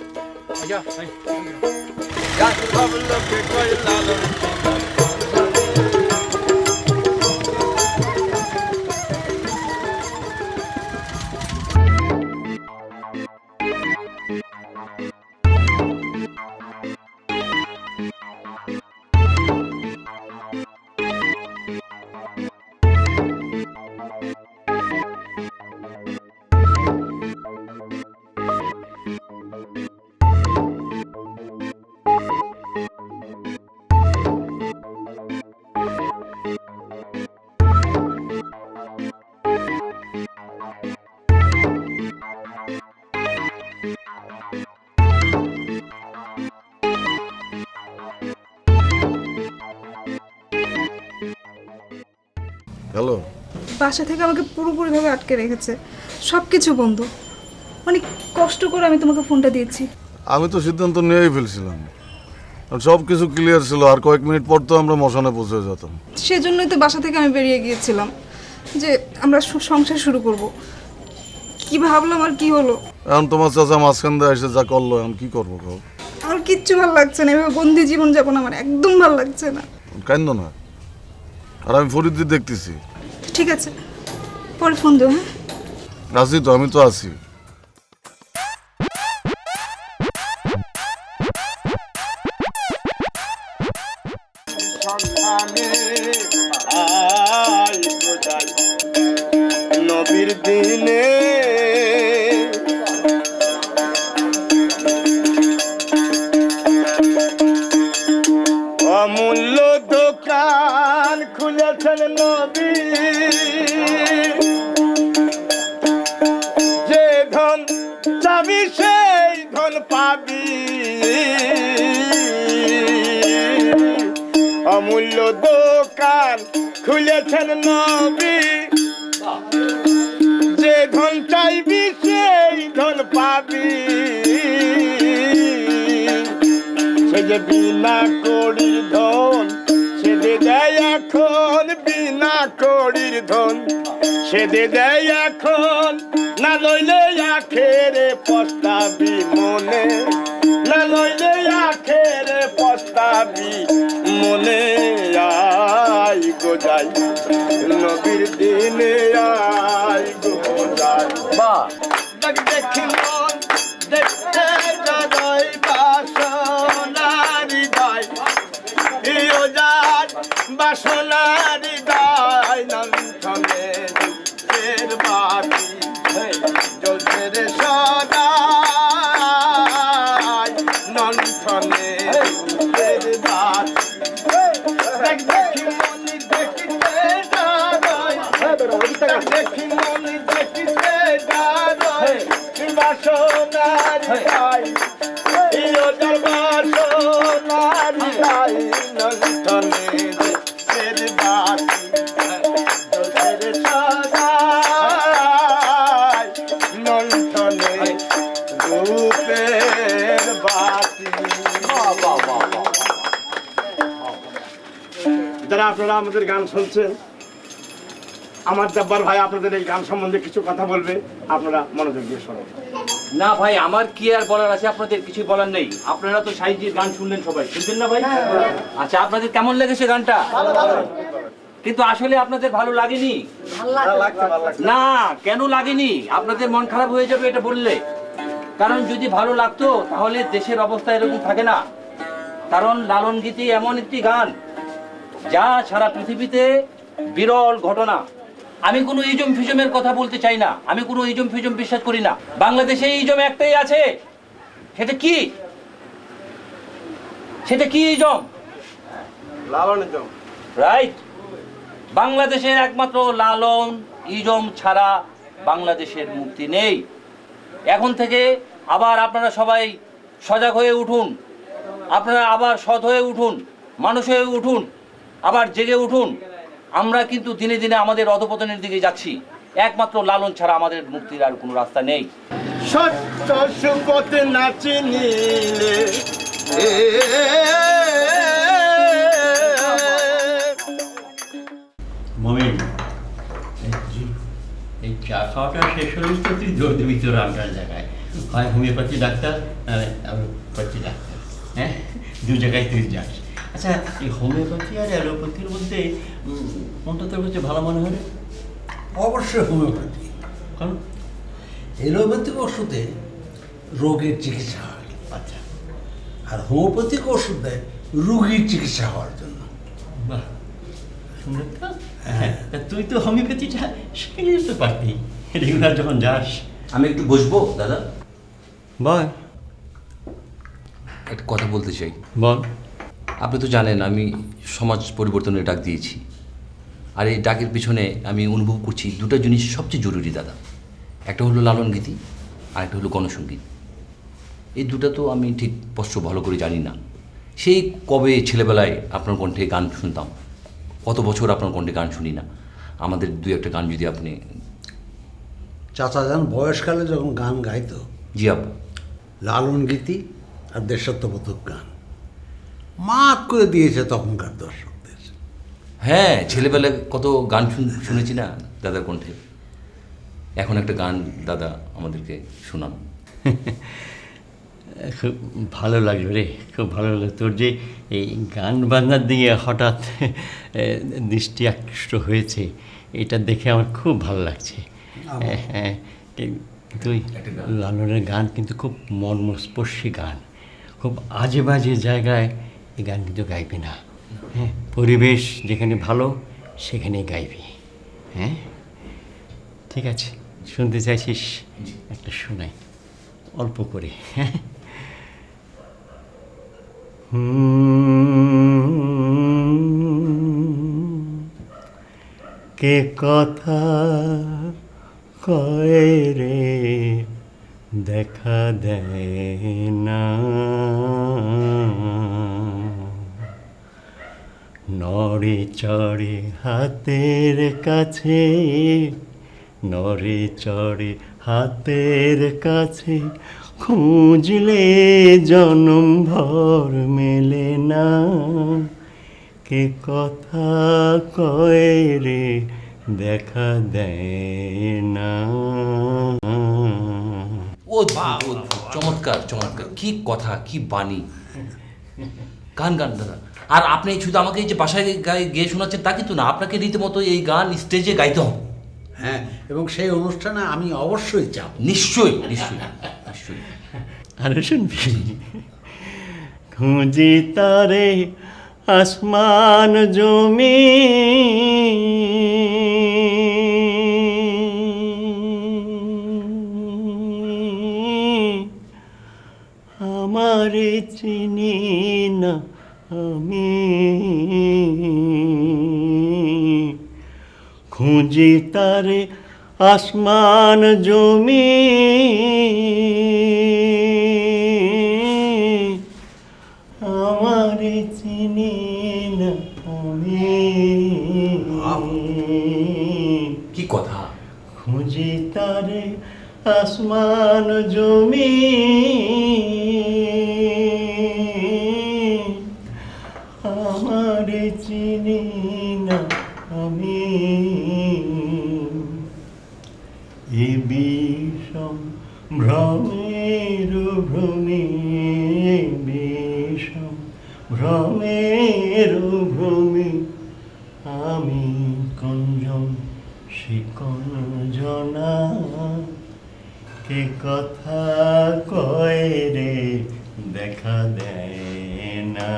হ্যালো। বাসা থেকে আমাকে পুরোপুরিভাবে আটকে রেখেছে, সব কিছু বন্ধ। অনেক কষ্ট করে আমি তোমাকে ফোনটা দিয়েছি। আমি তো সিদ্ধান্ত নিয়েই ফেলছিলাম, সব কিছু ক্লিয়ার ছিল। আর কয়েক মিনিট পর তো আমরা মশানে পৌঁছে যেতাম। সেজন্যই তো বাসা থেকে আমি বেরিয়ে গিয়েছিলাম যে আমরা সংসার শুরু করব। কি ভাবলাম আর কি হলো। এখন তোমার চাচা মাঝখান দিয়ে এসে যা করলো, এখন কি করবো কাউ? আমার কিচ্ছু ভালো লাগছে না, এভাবে বন্দি জীবন যাপন আমার একদম ভালো লাগছে না। কান্দ না। আর আমি ফরিদি দেখতেছি। ঠিক আছে, পরে ফোন দিও। হ্যাঁ আছি তো, আমি তো আছি। নবীর দিনে অমূল্য দোকান খুলেছেন নবী, যে ধন চাবি সেই ধন পাবি। অমূল্য দোকান খুলেছেন নবী, যে ধন চাইবি সেই ধন পাবি। সে যে বিনা কড়ির ধন সে দে দেয় এখন, বিনা কড়ির ধন সে দে দেয় এখন। না লইলে আখেরে পস্তাবি মনে, না লইলে আখেরে পস্তাবি মনে। আই গো যাই নবীর দিনে, আই গো যাই। বা দেখি মন দেখতে যাই বাসা বাসনার হৃদয় লণ্ঠনে ধূপের বাতি জ্বলছে রে সদাই লণ্ঠনে ধূপের বাতি দেখি মনি দেখিতে দাঁড়ায় দেখি মনি দেখিতে দাঁড়ায় বাসনার হৃদয় বাসনার হৃদয় লণ্ঠনে ধূপের বাতি জ্বলছে রে সদাই লণ্ঠনে ধূপের বাতি। যারা আপনারা আমাদের গান শুনছেন, আমার জব্বার ভাই আপনাদের এই গান সম্বন্ধে কিছু কথা বলবে, আপনারা মনোযোগ দিয়ে শোনেন। না ভাই, আমার কি আর বলার আছে, আপনাদের কিছু বলার নেই। আপনারা তো সাইজির গান শুনলেন, সবাই শুনছেন না ভাই? আচ্ছা, আপনাদের কেমন লেগেছে গানটা? কিন্তু আসলে আপনাদের ভালো লাগেনি না? কেন লাগেনি? আপনাদের মন খারাপ হয়ে যাবে এটা বললে। কারণ যদি ভালো লাগতো তাহলে দেশের অবস্থা এরকম থাকে না। কারণ লালন গীতি এমন একটি গান যা সারা পৃথিবীতে বিরল ঘটনা। আমি কোনো ইজম ফিজমের কথা বলতে চাই না, আমি কোনো ইজম ফিজম বিশ্বাস করি না। বাংলাদেশে ইজম একটাই আছে, সেটা কি? সেটা কি ইজম? লালন ইজম, রাইট। বাংলাদেশের একমাত্র লালন ইজম ছাড়া বাংলাদেশের মুক্তি নেই। এখন থেকে আবার আপনারা সবাই সজাগ হয়ে উঠুন, আপনারা আবার সৎ হয়ে উঠুন, মানুষ হয়ে উঠুন, আবার জেগে উঠুন। আমরা কিন্তু দিনে দিনে আমাদের অধপতনের দিকে যাচ্ছি। একমাত্র লালন ছাড়া আমাদের মুক্তির আর কোনো রাস্তা নেই। সত্য সুপথে নাচি নিলে মমিন, এই চা খাওয়াটা শেষ হলে তো তুই দৌড় দিবি তোর রান্নার জায়গায়, হয় হোমিওপ্যাথি ডাক্তার নাহলে অ্যালোপ্যাথি ডাক্তার। হ্যাঁ, দু জায়গায় তুই যাস। আচ্ছা, এই হোমিওপ্যাথি আর অ্যালোপ্যাথির মধ্যে কোনটা তোর কাছে ভালো মনে হয়? অবশ্যই হোমিওপ্যাথি। কারণ এলোপ্যাথিক ওষুধে রোগের চিকিৎসা হয়, আচ্ছা, আর হোমিওপ্যাথিক ওষুধ দেয় রোগীর চিকিৎসা হওয়ার জন্য। বাহ, সুন্দর তো। হ্যাঁ, তুই তো হোমিওপ্যাথিটা শিখে যেতে পারতি রেগুলার যখন যাস। আমি একটু বসবো দাদা? বল। একটা কথা বলতে চাই। বল। আপনি তো জানেন আমি সমাজ পরিবর্তনের ডাক দিয়েছি, আর এই ডাকের পিছনে আমি অনুভব করছি দুটো জিনিস সবচেয়ে জরুরি দাদা। একটা হলো লালন গীতি, আর একটা হলো গণসঙ্গীত। এই দুটো তো আমি ঠিক স্পষ্ট ভালো করে জানি না। সেই কবে ছেলেবেলায় আপনার কণ্ঠে গান শুনতাম, কত বছর আপনার কণ্ঠে গান শুনি না। আমাদের দুই একটা গান যদি আপনি। চাচা যান বয়সকালে যখন গান গাইতো, জি আব্বা, লালন গীতি আর দেশাত্মবোধক গান মাত করে দিয়েছে তখনকার দর্শকদের। হ্যাঁ, ছেলেবেলায় কত গান শুনেছি না দাদার কণ্ঠে। এখন একটা গান দাদা আমাদেরকে শোনান। খুব ভালো লাগলো রে, খুব ভালো লাগলো। তোর যে এই গান বাজনার দিকে হঠাৎ দৃষ্টি আকৃষ্ট হয়েছে, এটা দেখে আমার খুব ভালো লাগছে। হ্যাঁ, তুই লালনের গান কিন্তু খুব মর্মস্পর্শী গান, খুব আজে বাজে জায়গায় এই গান কিন্তু গাইবি না। হ্যাঁ, পরিবেশ যেখানে ভালো সেখানেই গাইবি। হ্যাঁ, ঠিক আছে, শুনতে চাইছিস? একটা শোনাই অল্প করে। হ্যাঁ, কে কথা কয় রে দেখা দেয় না, নড়ে চড়ে হাতের কাছে, নড়ে চড়ে হাতের কাছে, খুঁজলে জনম ভর মেলে না, কে কথা কয় রে দেখা দেয় না। চমৎকার চমৎকার, কি কথা, কি বাণী। গান গান দাদা। আর আপনি শুধু আমাকে এই যে বাসায় গিয়ে শোনাচ্ছেন তা কিন্তু না, আপনাকে রীতিমতো এই গান স্টেজে গাইতে হবে। হ্যাঁ, এবং সেই অনুষ্ঠানে আমি অবশ্যই যাব। নিশ্চয়ই নিশ্চয়ই নিশ্চয়ই। আরে শুনবি? খুঁজি তারে আসমান জমি আমারে চিনি না আমি খুঁজি তারে আসমান জমি আমারে চিনি না আমি কি কথা? খুঁজি তারে আসমান জমি আমারে চিনি না আমি এ বিষম ভ্রমের ভ্রমে বিষম ভ্রমের ভ্রমে আমি কঞ্জন শিকন জনা কে কথা কয় রে দেখা দেয় না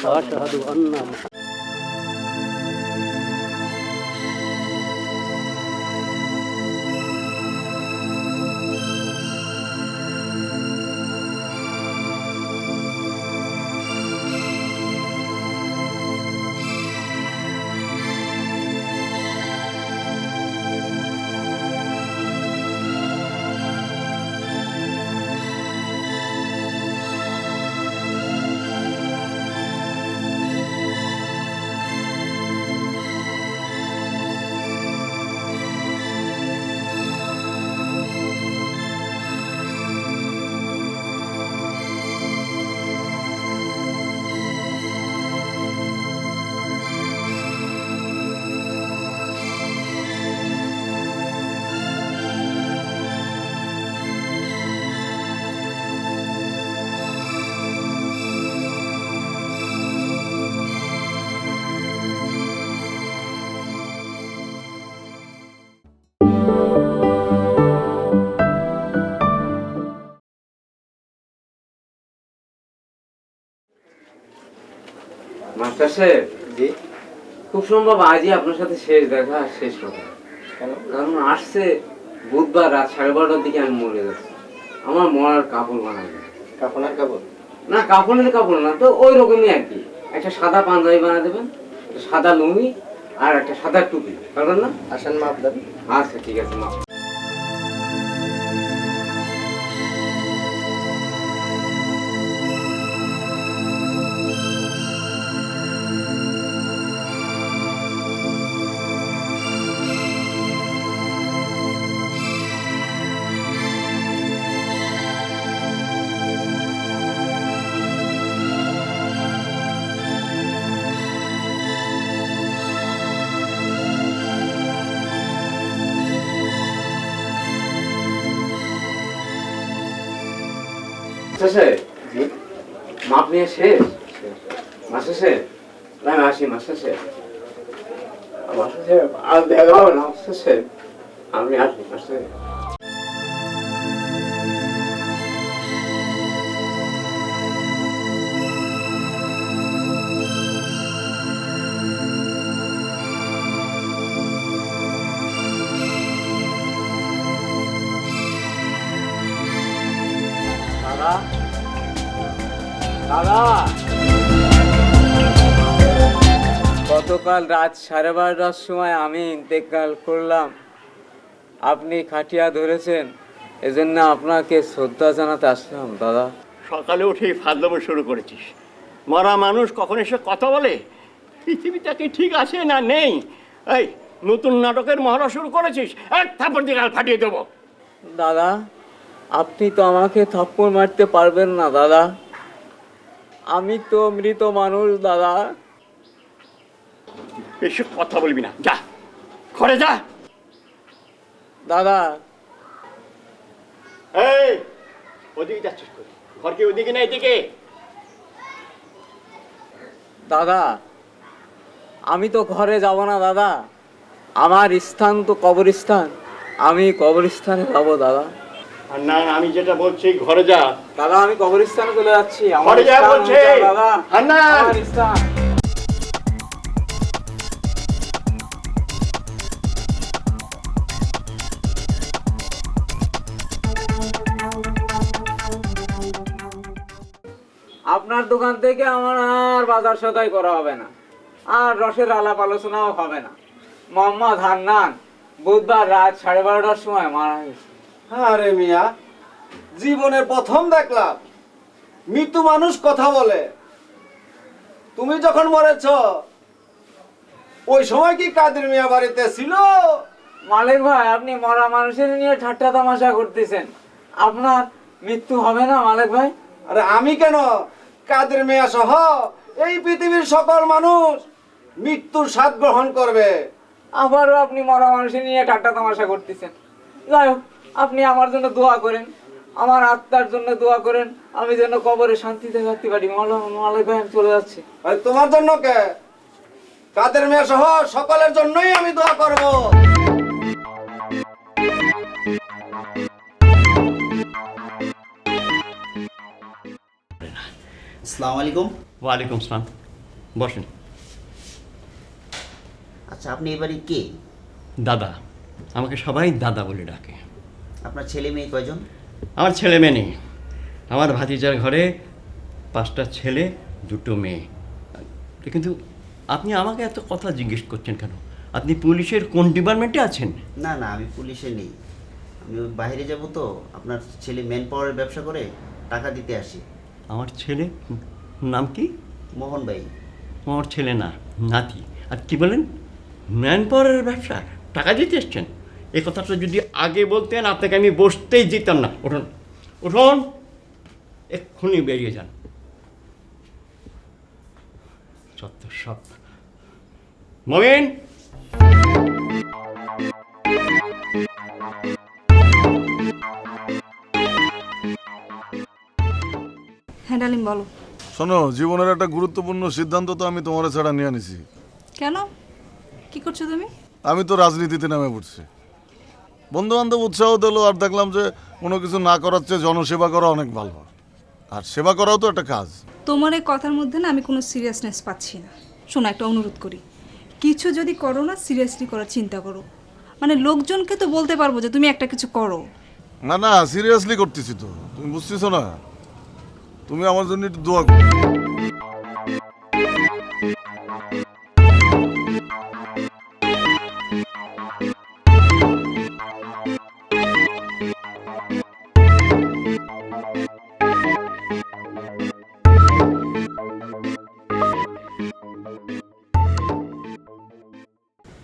أشهد أن মাস্টার সাহেব, জি, খুব সম্ভব আজই আপনার সাথে শেষ দেখা, শেষ কথা। কারণ আসছে বুধবার রাত 12:30টার দিকে আমি মরে যাচ্ছি। আমার মরার কাপড় বানাবে। কাফনের কাপড়? না, কাপড়ের কাপড় না, তো ওই রকমই আর কি। একটা সাদা পাঞ্জাবি বানা দেবেন, একটা সাদা লুঙ্গি আর একটা সাদা টুপি, পারবেন না? আসেন মাপ দেন। আচ্ছা ঠিক আছে, মাপ। মাপ নিয়ে শেষ মাস্টার সাহেব? আমি আসি মাস্টার সাহেব। মাস্টার সাহেব আর দেখা হবে না মাস্টার সাহেব, আমি আসি মাস্টার সাহেব। দাদা, দাদা, গতকাল রাত 12:30টার সময় আমি ইন্তেকাল করলাম, আপনি খাটিয়া ধরেছেন, এজন্য আপনাকে শ্রদ্ধা জানাতে আসলাম দাদা। সকালে উঠেই ফাজলামো শুরু করেছিস। মরা মানুষ কখন এসে কথা বলে? পৃথিবীটা কি ঠিক আছে না নেই? এই নতুন নাটকের মহড়া শুরু করেছিস, এক থাপ্পড় দিয়ে গাল ফাটিয়ে দেবো। দাদা, আপনি তো আমাকে থাপ্পড় মারতে পারবেন না দাদা, আমি তো মৃত মানুষ দাদা। এসব কথা বলবি না, যা ঘরে যা। দাদা, এই ওদিকে যাচ্ছিস কই? ঘর কি ওদিকে না এদিকে? দাদা আমি তো ঘরে যাব না দাদা, আমার স্থান তো কবরস্থান, আমি কবরস্থানে যাব দাদা। আর না আমি যেটা বলছি ঘরে যা। দাদা আমি কবরস্থানে চলে যাচ্ছি, ঘরে যা বলছি দাদা। হান্নান আমার স্থান। আপনার দোকান থেকে আমার আর বাজার সদাই করা হবে না, আর রসের আলাপ আলোচনাও হবে না। মোহাম্মদ হান্নান বুধবার রাত 12:30টার সময় মারা গেছে। আরে মিয়া, জীবনের প্রথম দেখলাম মৃত্যু মানুষ কথা বলে। তুমি যখন মরেছ ওই সময় কি কাদের মিয়া বাড়িতে ছিল? মালিক ভাই আপনি মরা মানুষের নিয়ে ঠাট্টা তামাশা করতেছেন, আপনার মৃত্যু হবে না মালিক ভাই? আরে আমি কেন, কাদের মিয়া সহ এই পৃথিবীর সকল মানুষ মৃত্যুর স্বাদ গ্রহণ করবে। আবারও আপনি মরা মানুষের নিয়ে ঠাট্টা তামাশা করতেছেন। যাই হোক, আপনি আমার জন্য দোয়া করেন, আমার আত্মার জন্য দোয়া করেন, আমি যেন কবরে শান্তিতে থাকতে পারি। মালিক ভাই আমি চলে যাচ্ছি। আরে তোমার জন্য কে, কাদের মিয়া সহ সকলের জন্যই আমি দোয়া করব। আসসালামু আলাইকুম। ওয়ালাইকুম আসসালাম, বসেন। আচ্ছা আপনি এবারে কে? দাদা, আমাকে সবাই দাদা বলে ডাকে। আপনার ছেলে মেয়ে কয়জন? আমার ছেলে মেয়ে নেই, আমার ভাতিজার ঘরে 5টা ছেলে 2টো মেয়ে। কিন্তু আপনি আমাকে এত কথা জিজ্ঞেস করছেন কেন? আপনি পুলিশের কোন ডিপার্টমেন্টে আছেন? না না, আমি পুলিশে নেই, আমি বাইরে যাব তো। আপনার ছেলে ম্যান পাওয়ারের ব্যবসা করে, টাকা দিতে আসি। আমার ছেলে নাম কি? মোহন ভাই। আমার ছেলে না, নাতি। আর কি বলেন, ম্যান পাওয়ারের ব্যবসা, টাকা দিতে এসছেন? এই কথাটা যদি আগে বলতেন আপনাকে আমি বসতেই দিতাম না। উঠুন উঠুন, এক্ষুনি বেরিয়ে যান। যত সব। মমিন, হ্যাঁ ডালিম বলো। শোনো, জীবনের একটা গুরুত্বপূর্ণ সিদ্ধান্ত তো আমি তোমার ছাড়া নিয়ে নিছি। কেন, কি করছো তুমি? আমি তো রাজনীতিতে নামে পড়ছি। বন্ধু বান্ধব উৎসাহ দিল, আর দেখলাম যে কোনো কিছু না করার চেয়ে জনসেবা করা অনেক ভালো, আর সেবা করাও তো একটা কাজ। তোমার এই কথার মধ্যে না আমি কোনো সিরিয়াসনেস পাচ্ছি না। শোনো, একটা অনুরোধ করি, কিছু যদি করো না সিরিয়াসলি করার চিন্তা করো। মানে লোকজনকে তো বলতে পারবো যে তুমি একটা কিছু করো। না না, সিরিয়াসলি করতেছি তো, তুমি বুঝতেছো না? তুমি আমার জন্য একটু দোয়া করো।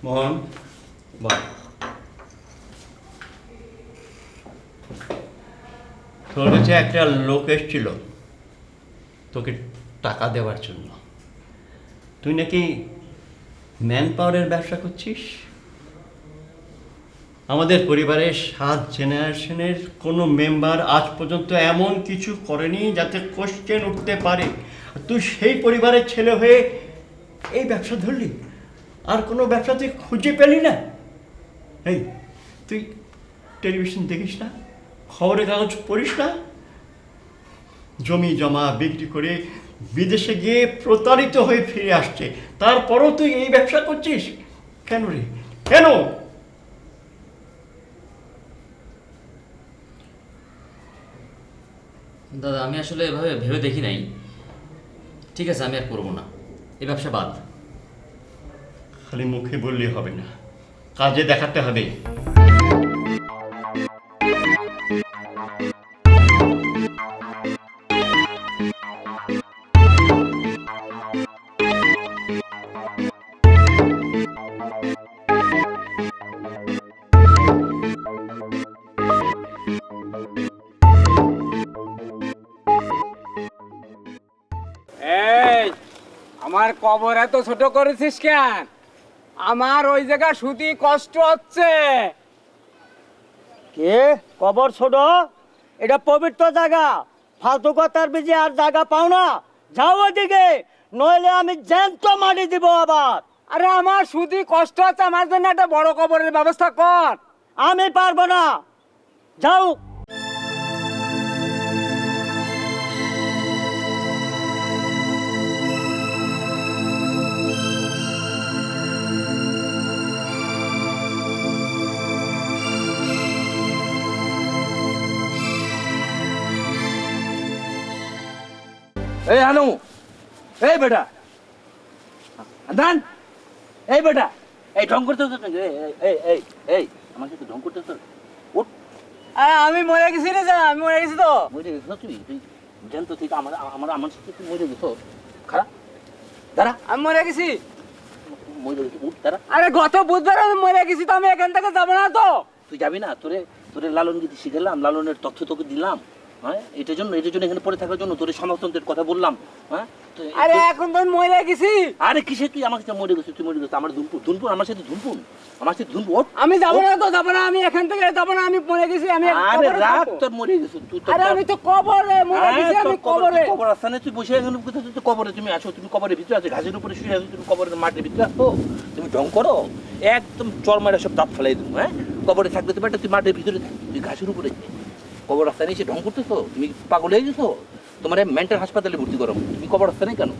মোহন বল। তোর কাছে একটা লোক এসেছিল তোকে টাকা দেওয়ার জন্য। তুই নাকি ম্যান পাওয়ারের ব্যবসা করছিস। আমাদের পরিবারের 7 জেনারেশনের কোনো মেম্বার আজ পর্যন্ত এমন কিছু করেনি যাতে কোশ্চেন উঠতে পারে। তুই সেই পরিবারের ছেলে হয়ে এই ব্যবসা ধরলি, আর কোনো ব্যবসা তুই খুঁজে পেলি না। এই তুই টেলিভিশন দেখিস না, খবরের কাগজ পড়িস না? জমি জমা বিক্রি করে বিদেশে গিয়ে প্রতারিত হয়ে ফিরে আসছে, তারপরও তুই এই ব্যবসা করছিস কেন রে? কেন? দাদা আমি আসলে এভাবে ভেবে দেখি নাই। ঠিক আছে, আমি আর করবো না, এই ব্যবসা বাদ। খালি মুখে বললে হবে না, কাজে দেখাতে হবে। এই আমার কবর এত ছোট করেছিস কেন? আমার ওই জায়গা শুতে কষ্ট হচ্ছে। কে কবর ছোট? এটা পবিত্র জায়গা, ফালতু কথার বেজে আর জায়গা পাও না। যাও ওদিকে, নইলে আমি জ্যান্ত মাটি দিব আবার। আরে আমার শুধু কষ্ট আছে, আমার জন্য একটা বড় কবরের ব্যবস্থা কর। আমি পারবো না, যাও। এই আনু, এই বেটা আন্দান, এই বেটা, এই ঢং করতেছ নাকি? এই আমার সাথে ঢং করতেছ? উঠ। আমি মরে গেছি রে, আমি মরে গেছি তো। মরে গেছ তুই জানতো ঠিক আমার সাথে তুই মরে গেছ? খারাপ দাঁড়া, আমি মরে গেছি। মরে গেছি, উঠ দাঁড়া। আরে গত বুধবার আমি মরে গেছি, তো আমি এখান থেকে যাবো না তো। তুই যাবি না? তোরে লালন গীতি শিখালাম, লালনের তথ্য তোকে দিলাম। হ্যাঁ, এটার জন্য এখানে পড়ে থাকার জন্য তোর সমাজতন্ত্রের কথা বললাম। হ্যাঁ, আরে এখন তো মরে গেছি। আরে কিসে তুই আমার সাথে মরে গেছিস? তুই মরে গেছিস আমার ধুনপুর আমার সাথে ধুনপুন। আমি যাবো না তো, যাবো না, আমি এখান থেকে যাবো না, আমি মরে গেছি। আমি আরে রাত তোর মরে গেছিস তুই। আরে আমি তো কবরে মরে গেছি, আমি কবরে। কবর আস্তানে তুই বসে এখন কোথায়? তুই কবরে তুমি আসো, তুমি কবরের ভিতরে আছো, ঘাসের উপরে শুয়ে আছো, তুমি কবরের মাটির ভিতরে আসো। তুমি ঢং করো, একদম চর মারা সব দাঁত ফেলাই দেবো। হ্যাঁ, কবরে থাকতে তো বেটা, তুই মাটির ভিতরে থাক, তুই ঘাসের উপরে কবর রাস্তায় এসে ঢং করতেছো। তুমি পাগল হয়ে গেছো? তোমার মেন্টাল হাসপাতালে ভর্তি করো। তুমি কবর রাস্তা নেই কেন?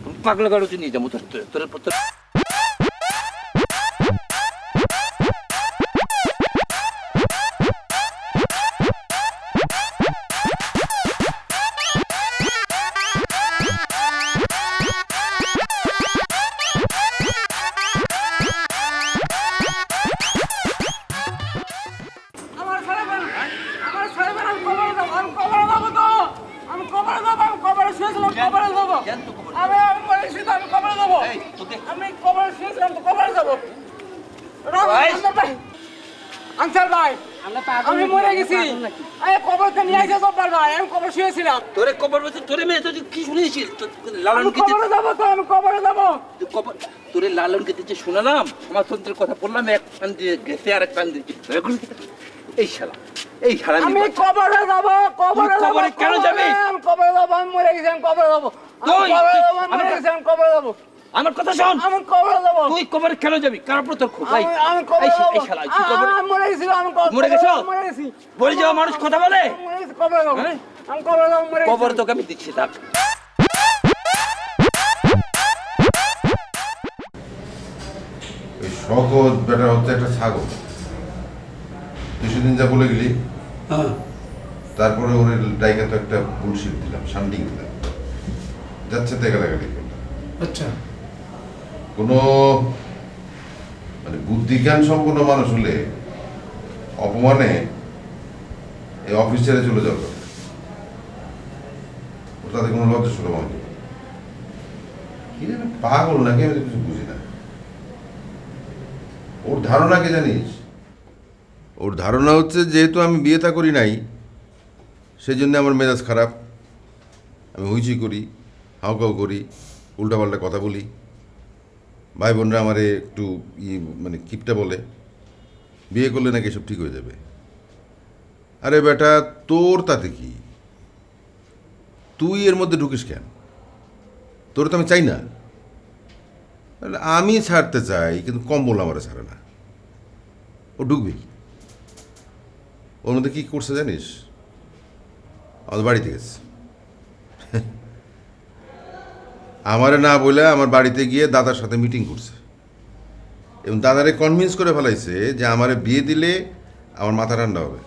তুমি পাগল গাড়িতে নিয়ে যাবো তোর আমি মরে গেছি। কবরকে নিয়ে আসে সব পারবা, আমি কবর শুয়েছিলাম। তোরে কবর বলছে, তোরে মেয়ে তুই কি শুনেছিস? লালন কবরে যাবো তো, আমি কবরে যাবো। তোরে লালনকে দিচ্ছে শোনালাম, সমাজতন্ত্রের কথা বললাম, এক কান দিয়ে গেছে আর এক কান দিয়ে এই শালা আমি কবরে যাবো। কবরে কেন যাবি? আমি কবরে যাবো, আমি মরে গেছি, আমি কবরে যাবো। আমি কবরে যাবো। আমার কথা শোন, আমি কবরে যাবো। তুই কবরে কেন যাবি? কার উপর তোর ক্ষোভ? আমি কবরে যাবো। এই শালা তুই কবরে মরে গেছি, আমি মরে গেছো? মরে গেছি। বলে যাওয়া মানুষ কথা বলে? মরে গেছি, কবরে যাবো। আমি কবরে যাবো, মরে গেছি। কবর তোকে আমি দিচ্ছি, থাক। ওই শকত বেটা হচ্ছে একটা ছাগল। কিছুদিন যা বলে গেলি, তারপরে ওর ডাইকে তো একটা বুলশিট দিলাম, শান্ডিং দিলাম, যাচ্ছে তো গালাগালি করলাম। আচ্ছা, কোনো মানে বুদ্ধিজ্ঞান সম্পন্ন মানুষ হলে অপমানে এই অফিস ছেড়ে চলে যাবে, ওর তাতে কোনো লজ্জা ছিল মনে কি জানি পাগল নাকি আমি কিছু বুঝি না। ওর ধারণা কে জানিস? ওর ধারণা হচ্ছে যেহেতু আমি বিয়ে থা করি নাই, সেই জন্য আমার মেজাজ খারাপ, আমি হইচই করি, হাউকাউ করি, উল্টাপাল্টা কথা বলি, ভাই বোনরা আমারে একটু মানে কিপটা বলে, বিয়ে করলে নাকি সব ঠিক হয়ে যাবে। আরে বেটা, তোর তাতে কি? তুই এর মধ্যে ঢুকিস কেন? তোর তো আমি চাই না। আমি ছাড়তে চাই, কিন্তু কম্বল আমার ছাড়ে না। ও ঢুকবি। ওর মধ্যে কী করছে জানিস? আমাদের বাড়িতে গেছে, আমারে না বলে আমার বাড়িতে গিয়ে দাদার সাথে মিটিং করছে এবং দাদারে কনভিন্স করে ফেলাইছে যে আমারে বিয়ে দিলে আমার মাথা ঠান্ডা হবে,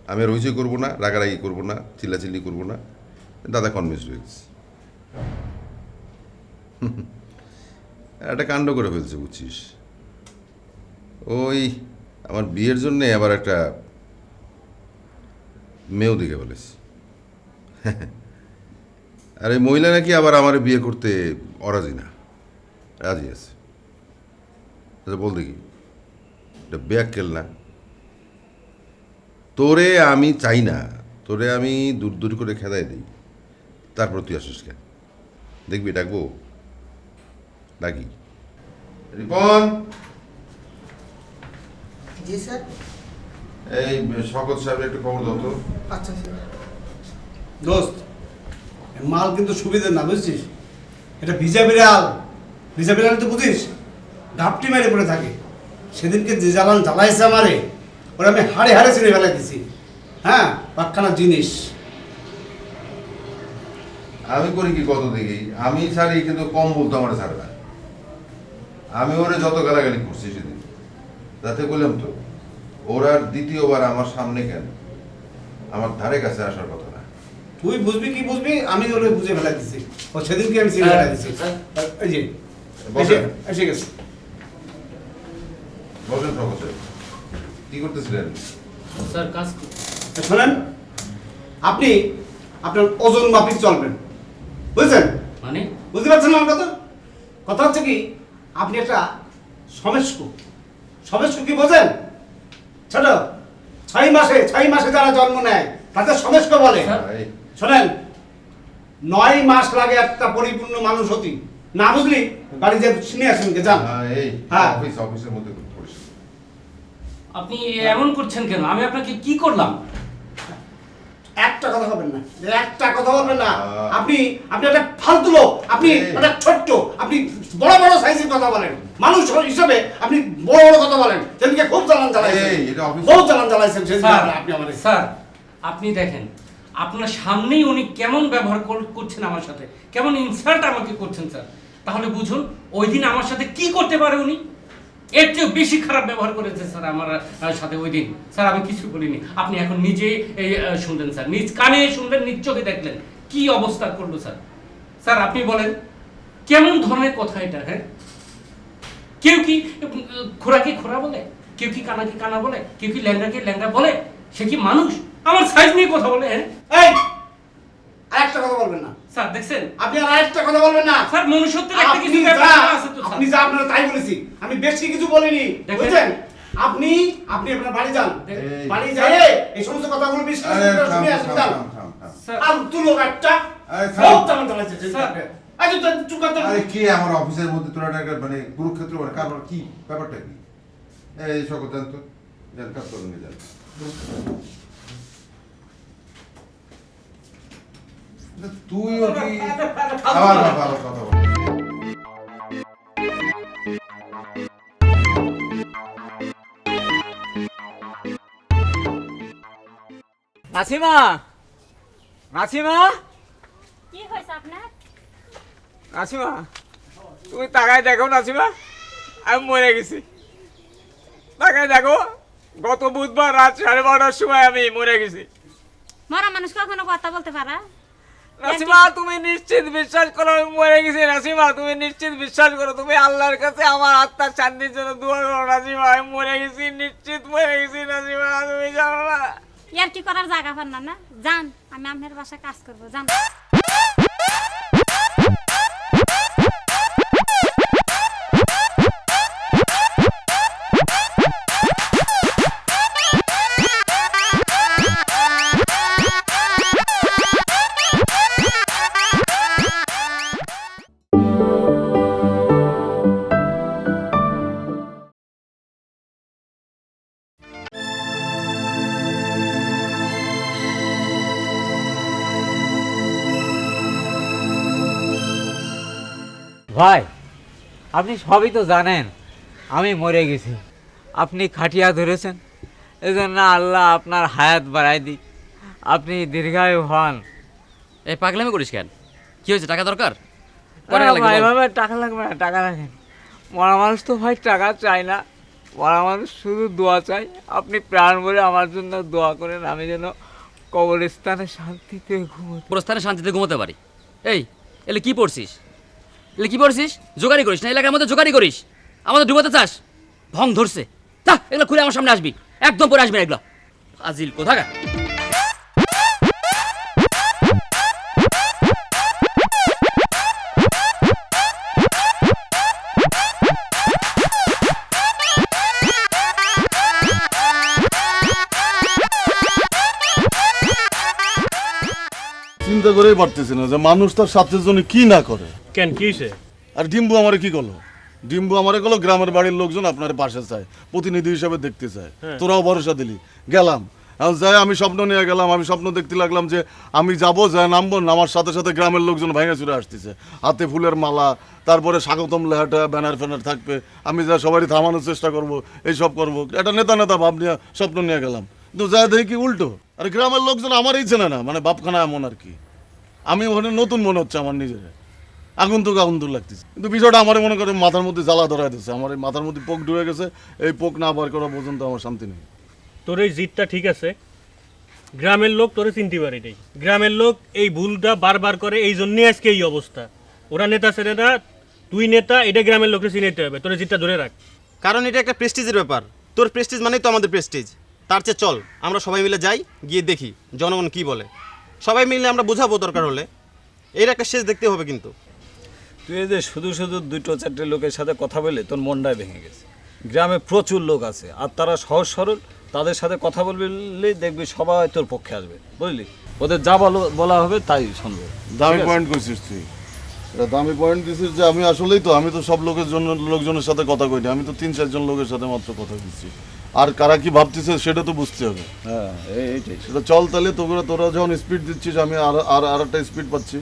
আমি আর হইচই করবো না, রাগারাগি করবো না, চিল্লাচিল্লি করবো না। দাদা কনভিন্স হয়ে গেছে। একটা কাণ্ড করে ফেলছে বুঝছিস। ওই আমার বিয়ের জন্যে আবার একটা মেয়েও দেখে ফেলেছে। আর এই মহিলা নাকি আবার আমার বিয়ে করতে অরাজি না, রাজি আছে। বল দেখি, এটা ব্যাক কেল না? তোরে আমি চাই না, তোরে আমি দূর দূর করে খেদাই দিই, তারপর তুই আসিস কেন? দেখবি ডাকবো, ডাকি। রিপন, জি স্যার। এই শকত সাহেব একটু খবর দাও তো। আচ্ছা দোস্ত, মাল কিন্তু সুবিধা না, বুঝছিস? এটা ভিজা বিড়াল, ভিজা বিড়াল তো বুঝিস, ঘাপটি মেরে পড়ে থাকে। সেদিনকে যে জ্বালান জ্বালাইছে আমারে, ওরা আমি হাড়ে হাড়ে ছিঁড়ে ফেলাই দিছি। হ্যাঁ, পাকখানা জিনিস। আমি করি কি কত দেখি, আমি ছাড়ি কিন্তু কম বলতো আমার ছাড়ে না। আমি ওরে যত গালাগালি করছি সেদিন, তাতে বললাম তো ওরা দ্বিতীয়বার আমার সামনে কেন, আমার ধারে কাছে আসার কথা না। তুই বুঝবি কি বুঝবি, আমি ওরে বুঝে ফেলাই দিছি। ও সেদিনকে আমি ছিঁড়ে ফেলাই দিছি। এই যে এসে গেছে। বসেন শকত সাহেব, কি করতেছিলেন? স্যার কাজ শোনেন, আপনি আপনার ওজন মাফিক চলবেন, বুঝছেন? মানে বুঝতে পারছেন না আমার কথা? কথা হচ্ছে কি, আপনি একটা সমেস্ক। সমেস্ক কি বোঝেন? ছোট 6 মাসে যারা জন্ম নেয় তাদের সমেস্ক বলে। শোনেন, 9 মাস লাগে একটা পরিপূর্ণ মানুষ হতে। না বুঝলি বাড়ি যে শুনে আসুন কে যান। হ্যাঁ, অফিসের মধ্যে করিস। আপনি এমন করছেন কেন? আমি আপনাকে কি করলাম? একটা কথা বলবেন না, একটা কথা বলবেন না। আপনি একটা ফালতু লোক, আপনি একটা ছোট্ট, আপনি বড় বড় সাইজের কথা বলেন। মানুষ হিসেবে আপনি বড় বড় কথা বলেন। যেদিকে খুব জ্বালান জ্বালাইছেন, বহুত জ্বালান জ্বালাইছেন সেদিন আপনি আমাদের। স্যার আপনি দেখেন, আপনার সামনেই উনি কেমন ব্যবহার করছেন আমার সাথে, কেমন ইনসাল্ট আমাকে করছেন স্যার। তাহলে বুঝুন ওই দিন আমার সাথে কি করতে পারে উনি। এর চেয়ে বেশি খারাপ ব্যবহার করেছে স্যার আমার সাথে ওই দিন। স্যার আমি কিছু বলিনি, আপনি এখন নিজে শুনলেন স্যার, নিজ কানে শুনলেন, নিজ চোখে দেখলেন কি অবস্থা করলো স্যার। স্যার আপনি বলেন কেমন ধরনের কথা এটা? হ্যাঁ, কেউ কি খোরাকে খোরা বলে, কেউ কি কানাকে কানা বলে, কেউ কি ল্যাংড়াকে ল্যাংড়া বলে? সে কি মানুষ? আমার সাইজ নিয়ে কথা বলে। এই আরেকটা কথা বলবেন না স্যার, দেখছেন আপনি আরেকটা কথা বলবেন না স্যার। মনুষ্যত্বের একটা কিছু আছে তো। আপনি যা আপনারা তাই বলেছি, আমি বেশি কিছু বলিনি, বুঝছেন? আপনি আপনার বাড়ি যান, বাড়ি যাই এই সমস্ত কথাগুলো বিশ্বাস করে শুনে আসুন। যান আর তুলো একটা সব তেমন চালাচ্ছে স্যার। আচ্ছা তো চুপ করতে। আরে কি আমার অফিসের মধ্যে তোরা মানে কুরুক্ষেত্র মানে কারবার কি ব্যাপারটা কি? এই শকত দেন তো, দেন কাজ করুন যান। তুইও কি আবার কথা বল? নাসিমা, নাসিমা, কি হয়েছে আপনার? নাসিমা তুমি তাকায় দেখো। নাসিমা আমি মরে গেছি, তাকায় দেখো। গত বুধবার রাত 12:30টার সময় আমি মরে গেছি। মরা মানুষ কখনো কথা বলতে পারে? নাসিমা তুমি নিশ্চিত বিশ্বাস করো আমি মরে গেছি। নাসিমা তুমি নিশ্চিত বিশ্বাস করো, তুমি আল্লাহর কাছে আমার আত্মার শান্তির জন্য দোয়া করো। নাসিমা আমি মরে গেছি, নিশ্চিত মরে গেছি। নাসিমা তুমি জানো না ইয়ার কি করার জায়গা পান না? যান, আমি আপনার বাসায় কাজ করবো, যান। ভাই আপনি সবই তো জানেন আমি মরে গেছি। আপনি খাটিয়া ধরেছেন, এজন্য আল্লাহ আপনার হায়াত বাড়াই দিক, আপনি দীর্ঘায়ু হন। এই পাগলামি করিস কেন? কি হয়েছে? টাকা দরকার? এভাবে টাকা লাগবে না, টাকা রাখেন। মরা মানুষ তো ভাই টাকা চাই না, মরা মানুষ শুধু দোয়া চাই। আপনি প্রাণ বলে আমার জন্য দোয়া করেন, আমি যেন কবরস্থানে শান্তিতে ঘুমোতে। কবরস্থানে শান্তিতে ঘুমোতে পারি? এই এলে কি পড়ছিস? এলে কি পড়ছিস? জোগাড়ি করিস না, এলাকার মধ্যে জোগাড়ি করিস, আমাদের ডুবাতে চাস? ভং ধরছে। তা এগুলো খুলে আমার সামনে আসবি, একদম পরে আসবি না এগুলো। আজিল কোথাকার। চিন্তা করেই পারতেছি না যে মানুষ তার স্বার্থের জন্য কি না করে। কেন কি হইছে? আর ডিম্বু আমারে কি করলো? ডিম্বু আমারে গেলো গ্রামের বাড়ির লোকজন আপনার পাশে চায়, প্রতিনিধি হিসাবে দেখতে চায়, তোরাও ভরসা দিলি, গেলাম। এখন যাই আমি স্বপ্ন নিয়ে গেলাম, আমি স্বপ্ন দেখতে লাগলাম যে আমি যাবো, যায় নামবো, নামার সাথে সাথে গ্রামের লোকজন ভেঙে চুরে আসতেছে, হাতে ফুলের মালা, তারপরে স্বাগতম লেহাটা, ব্যানার ফ্যানার থাকবে, আমি যা সবারই থামানোর চেষ্টা করব, এইসব করবো, একটা নেতা ভাব নিয়ে স্বপ্ন নিয়ে গেলাম। কিন্তু যাই দেখি কি উল্টো, আর গ্রামের লোকজন আমারই চেনে না, মানে বাপখানা এমন আর কি। আমি ওখানে নতুন মনে হচ্ছে আমার নিজের, আগন্তুক লাগতেছে। কিন্তু বিষয়টা আমার মনে করে মাথার মধ্যে জ্বালা ধরাই দিচ্ছে, আমার এই মাথার মধ্যে পোক ঢুকে গেছে, এই পোক না বার করা পর্যন্ত আমার শান্তি নেই। তোর এই জিতটা ঠিক আছে, গ্রামের লোক তোরে চিনতে পারে নাই, গ্রামের লোক এই ভুলটা বারবার করে, এই জন্যই আজকে এই অবস্থা। ওরা নেতা ছেড়ে না, তুই নেতা, এটা গ্রামের লোককে চিনাইতে হবে, তোর জিতটা ধরে রাখ। কারণ এটা একটা প্রেস্টিজের ব্যাপার, তোর প্রেস্টিজ মানেই তো আমাদের প্রেস্টিজ। তার চেয়ে চল আমরা সবাই মিলে যাই, গিয়ে দেখি জনগণ কি বলে, সবাই মিলে আমরা বোঝাবো দরকার হলে, এর একটা শেষ দেখতে হবে। কিন্তু তুই এই যে শুধু শুধু 2-4 লোকের সাথে কথা বলে তোর মনটাই ভেঙে গেছে। গ্রামে প্রচুর লোক আছে, আর তারা সহজ সরল, তাদের সাথে কথা বললেই দেখবি সবাই তোর পক্ষে আসবে, বুঝলি? ওদের যা বলা হবে তাই শুনবে। দামি পয়েন্ট করছিস তুই, এটা দামি পয়েন্ট দিছিস যে আমি আসলেই তো, আমি তো সব লোকজনের সাথে কথা কইনি, আমি তো 3-4 লোকের সাথে মাত্র কথা দিচ্ছি, আর কারা কি ভাবতেছে সেটা তো বুঝতে হবে। হ্যাঁ এইটাই সেটা চল তাহলে, তোরা যখন স্পিড দিচ্ছিস আমি আর একটা স্পিড পাচ্ছি।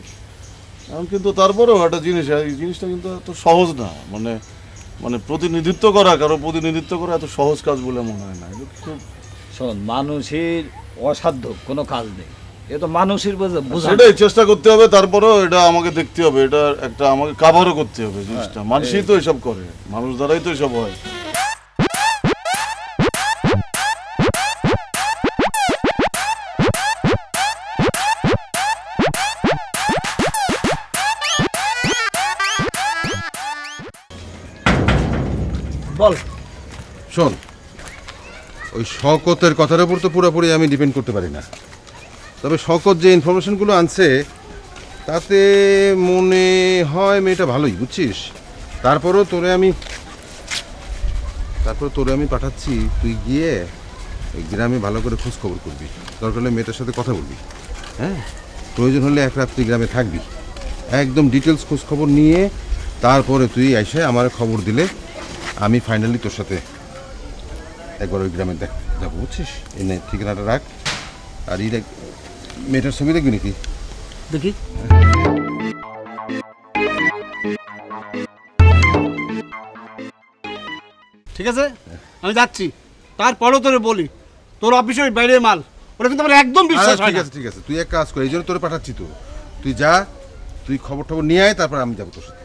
এখন কিন্তু তারপরেও একটা জিনিস, এই জিনিসটা কিন্তু এত সহজ না, মানে প্রতিনিধিত্ব করা, কারো প্রতিনিধিত্ব করা এত সহজ কাজ বলে মনে হয় না। খুব শোন, মানুষের অসাধ্য কোনো কাজ নেই, এ তো মানুষের বোঝা, সেটাই চেষ্টা করতে হবে, তারপরেও এটা আমাকে দেখতে হবে, এটা একটা আমাকে কাভারও করতে হবে জিনিসটা। মানুষই তো এসব করে, মানুষ দ্বারাই তো এসব হয়। বল শোন, ওই শওকতের কথার উপর তো পুরোপুরি আমি ডিপেন্ড করতে পারি না, তবে শওকত যে ইনফরমেশনগুলো আনছে তাতে মনে হয় মেয়েটা ভালোই, বুঝছিস? তারপরে তোরে আমি পাঠাচ্ছি, তুই গিয়ে ওই গ্রামে ভালো করে খোঁজ খবর করবি, দরকার হলে মেয়েটার সাথে কথা বলবি, হ্যাঁ? প্রয়োজন হলে এক রাত্রি গ্রামে থাকবি, একদম ডিটেলস খোঁজ খবর নিয়ে তারপরে তুই এসে আমার খবর দিলে আমি ফাইনালি তোর সাথে একবার ওই গ্রামে যাবো, বুঝছিস? এনে ঠিকানাটা রাখ, আর এই মেয়েটার ছবি দেখবি নাকি? দেখি। ঠিক আছে, আমি যাচ্ছি, তারপরেও তোরে বলি তোর অফিসের বাইরে মাল, ওটা কিন্তু আমার একদম বিশ্বাস হয় না। ঠিক আছে, তুই এক কাজ কর, এই জন্য তোরে পাঠাচ্ছি, তো তুই যা, তুই খবর টবর নিয়ে আয়, তারপর আমি যাবো তোর সাথে।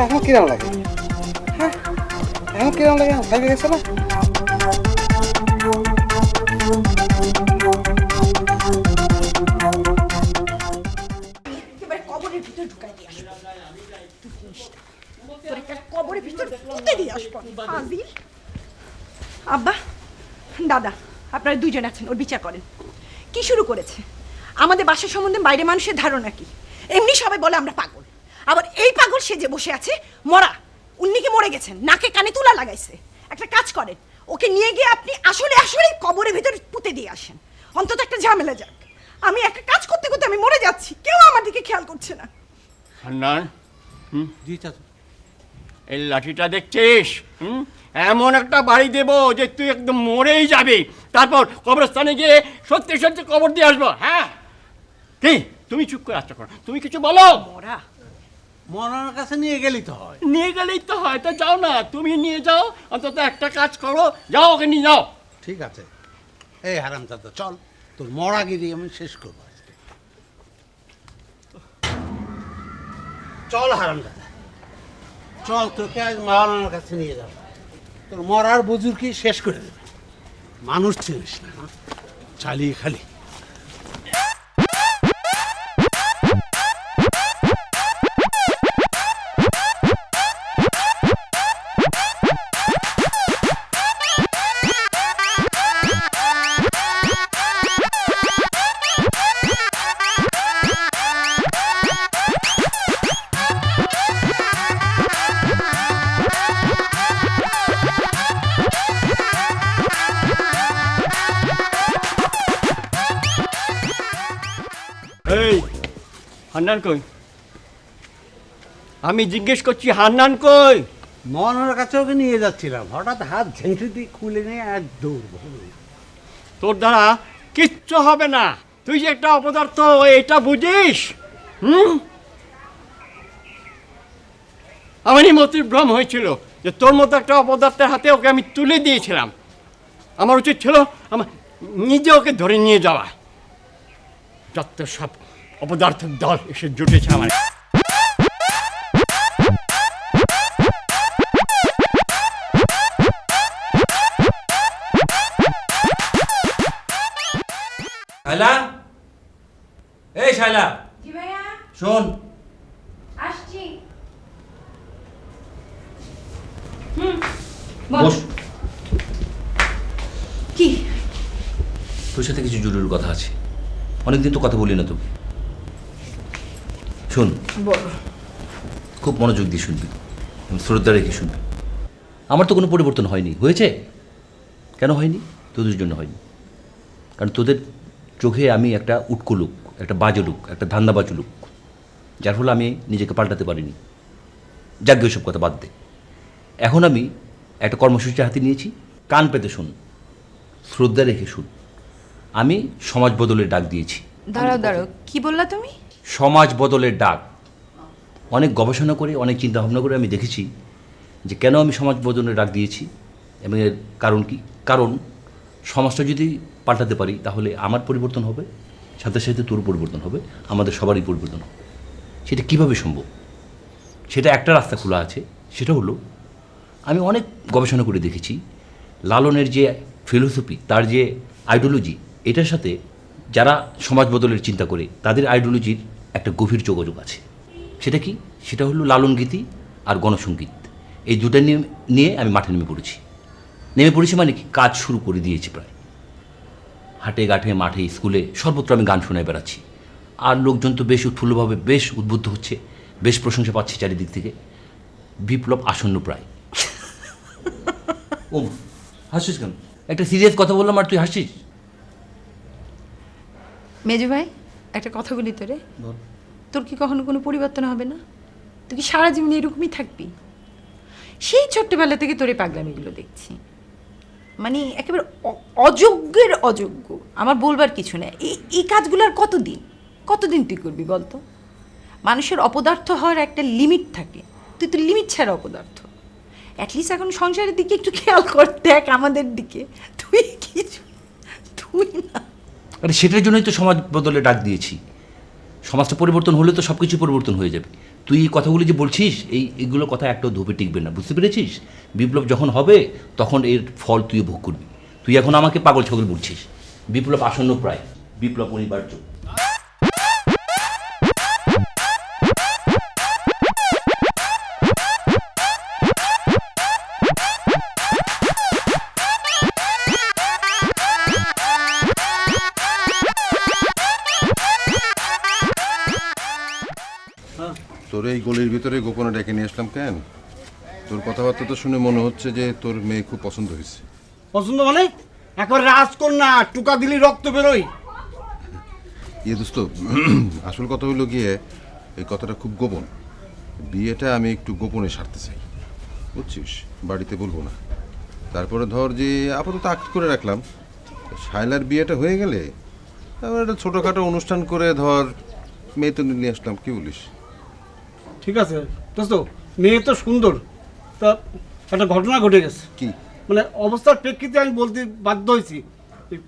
এখন কিরম লাগে? হ্যাঁ, এখন কিরম লাগে? ভাইবে গেছে না? একেবারে কবরের ভিতরে ঢুকাই দিয়ে আসবো। পুঁতে দিয়ে আসবো হাজির। আব্বা দাদা আপনারা দুইজন আছেন, ওর বিচার করেন। কি শুরু করেছে? আমাদের বাসা সম্বন্ধে বাইরে মানুষের ধারণা কি? এমনি সবাই বলে আমরা পাগল, আবার এই পাগল সে যে বসে আছে মরা। উন্নিকে মরে গেছেন, নাকে কানে তুলা লাগাইছে। একটা কাজ করেন, ওকে নিয়ে গিয়ে আপনি আসলে আসলে কবরের ভিতরে পুঁতে দিয়ে আসেন, অন্তত একটা ঝামেলা যাক। আমি একটা কাজ করতে করতে আমি মরে যাচ্ছি, কেউ আমার দিকে খেয়াল করছে না। হান্নান, এই লাঠিটা দেখছিস? এমন একটা বাড়ি দেব যে তুই একদম মরেই যাবি, তারপর কবরস্থানে গিয়ে সত্যি সত্যি কবর দিয়ে আসবো। হ্যাঁ কি তুমি চুপ করে আচ্ছা করো, তুমি কিছু বলো। মরা মরার কাছে নিয়ে গেলেই তো হয়। নিয়ে গেলেই তো হয়, তো যাও না, তুমি নিয়ে যাও, অন্তত একটা কাজ করো, যাও ওকে নিয়ে যাও। ঠিক আছে, এই হারামজাদা চল, তোর মরাগিরি আমি শেষ করবো আজকে। চল হারামজাদা চল, তোকে আজ মাওলানার কাছে নিয়ে যাবো, তোর মরার বুজুর্গকে শেষ করে দেবে। মানুষ চিনিস না, চালিয়ে খালি। এই হান্নান কই? আমি জিজ্ঞেস করছি হান্নান কই? মনের কাছে ওকে নিয়ে যাচ্ছিলাম, হঠাৎ হাত ঝেঁটে দিয়ে খুলে নিয়ে এক দৌড়। তোর দ্বারা কিচ্ছু হবে না, তুই যে একটা অপদার্থ এটা বুঝিস? আমারই মতির ভ্রম হয়েছিল যে তোর মতো একটা অপদার্থের হাতে ওকে আমি তুলে দিয়েছিলাম। আমার উচিত ছিল আমার নিজে ওকে ধরে নিয়ে যাওয়া। যত সব অপদার্থের দল এসে জুটেছে আমার। শাইলা, এই শাইলা, জি ভাইয়া শোন। আসছি। বস। কি? তোর সাথে কিছু জরুরি কথা আছে, অনেকদিন তো কথা বলি না তো। শোন, বলো। খুব মনোযোগ দিয়ে শুনবি, শ্রদ্ধা রেখে শুনবি। আমার তো কোনো পরিবর্তন হয়নি, হয়েছে কেন হয়নি? তোদের জন্য হয়নি, কারণ তোদের চোখে আমি একটা উটকো লোক, একটা বাজে লোক, একটা ধান্দাবাজু লোক, যার ফলে আমি নিজেকে পাল্টাতে পারিনি। যাজ্ঞ সব কথা বাদ দে। এখন আমি একটা কর্মসূচি হাতে নিয়েছি, কান পেতে শুন, শ্রদ্ধা রেখে শুন। আমি সমাজ বদলের ডাক দিয়েছি। দাঁড়াও দাঁড়াও, কি বললা তুমি? সমাজ বদলের ডাক। অনেক গবেষণা করে, অনেক চিন্তা ভাবনা করে আমি দেখেছি যে কেন আমি সমাজ বদলের ডাক দিয়েছি এবং এর কারণ কি। কারণ সমাজটা যদি পাল্টাতে পারি তাহলে আমার পরিবর্তন হবে, সাথে সাথে তোর পরিবর্তন হবে, আমাদের সবারই পরিবর্তন হবে। সেটা কিভাবে সম্ভব? সেটা একটা রাস্তা খোলা আছে, সেটা হলো আমি অনেক গবেষণা করে দেখেছি লালনের যে ফিলোসফি, তার যে আইডিওলজি, এটার সাথে যারা সমাজ বদলের চিন্তা করে তাদের আইডিওলজির একটা গভীর যোগাযোগ আছে। সেটা কি? সেটা হলো লালন গীতি আর গণসঙ্গীত। এই দুটা নিয়ে আমি মাঠে নেমে পড়েছি মানে কি, কাজ শুরু করে দিয়েছি প্রায়। হাটে ঘাটে, মাঠে, স্কুলে, সর্বত্র আমি গান শোনায় বেড়াচ্ছি। আর লোকজন তো বেশ উৎফুল্লভাবে বেশ উদ্বুদ্ধ হচ্ছে, বেশ প্রশংসা পাচ্ছি চারিদিক থেকে। বিপ্লব আসন্ন প্রায়। ও হাসছিস কেন? একটা সিরিয়াস কথা বললাম আর তুই হাসছিস? মেজু ভাই, একটা কথা বলি তোরে। তোর কি কখনো কোনো পরিবর্তন হবে না? তুই কি সারা জীবন এরকমই থাকবি? সেই ছোট্টবেলা থেকে তোর এই পাগলামিগুলো দেখছি, মানে একেবারে অযোগ্যের অযোগ্য। আমার বলবার কিছু না, এই কাজগুলো আর কতদিন তুই করবি বলতো? মানুষের অপদার্থ হওয়ার একটা লিমিট থাকে, তুই তো লিমিট ছাড়া অপদার্থ। অ্যাটলিস্ট এখন সংসারের দিকে একটু খেয়াল কর, দেখ আমাদের দিকে। তুই না। আরে সেটার জন্যই তো সমাজ বদলে ডাক দিয়েছি। সমাজটা পরিবর্তন হলে তো সব কিছু পরিবর্তন হয়ে যাবে। তুই এই কথাগুলো যে বলছিস, এইগুলো কথা একটাও ধোপে টিকবে না, বুঝতে পেরেছিস? বিপ্লব যখন হবে তখন এর ফল তুই ভোগ করবি। তুই এখন আমাকে পাগল ছাগল বলছিস। বিপ্লব আসন্ন প্রায়, বিপ্লব অনিবার্য। তোর এই গলির ভিতরে গোপনে ডেকে নিয়ে আসলাম কেন? তোর কথাবার্তা তো শুনে মনে হচ্ছে যে তোর মেয়ে খুব পছন্দ হয়েছে। পছন্দ মানে একবার রাজকন্যা, টুকা দিলি রক্ত বেরোয়। দোস্ত, আসল কথা হইলো গিয়ে এই কথাটা খুব গোপন। বিয়েটা আমি একটু গোপনে সারতে চাই, বুঝছিস? বাড়িতে বলবো না। তারপরে ধর যে আপাতত আক্ট করে রাখলাম, শায়লার বিয়েটা হয়ে গেলে তারপর একটা ছোটোখাটো অনুষ্ঠান করে ধর মেয়ে তো নিয়ে আসলাম, কি বলিস? ঠিক আছে দোস্ত, মেয়ে তো সুন্দর, তা একটা ঘটনা ঘটে গেছে। কি? মানে অবস্থার প্রেক্ষিতে আমি বলতে বাধ্য হয়েছি।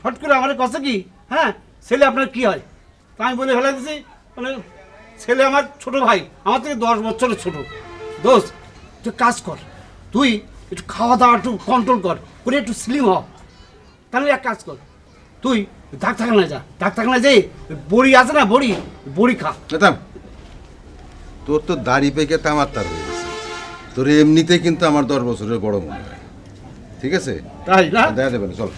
ফট করে আমার কাছে কি, হ্যাঁ ছেলে আপনার কি হয়? তা আমি বলে ফেলে দিছি, মানে ছেলে আমার ছোট ভাই, আমার থেকে 10 বছরের ছোট। দোস্ত তুই কাজ কর, তুই একটু খাওয়া দাওয়া একটু কন্ট্রোল কর, করে একটু স্লিম হ। তাহলে এক কাজ কর, তুই ডাক্তারখানায় যা, ডাক্তারখানায় যাই বড়ি আছে না, বড়ি খা। তোর তো দাড়ি পেকে তামার তার হয়ে গেছে, তোর এমনিতে কিন্তু আমার 10 বছরের বড় মনে হয়। ঠিক আছে, তাই না? দেখা যাবে না, চল।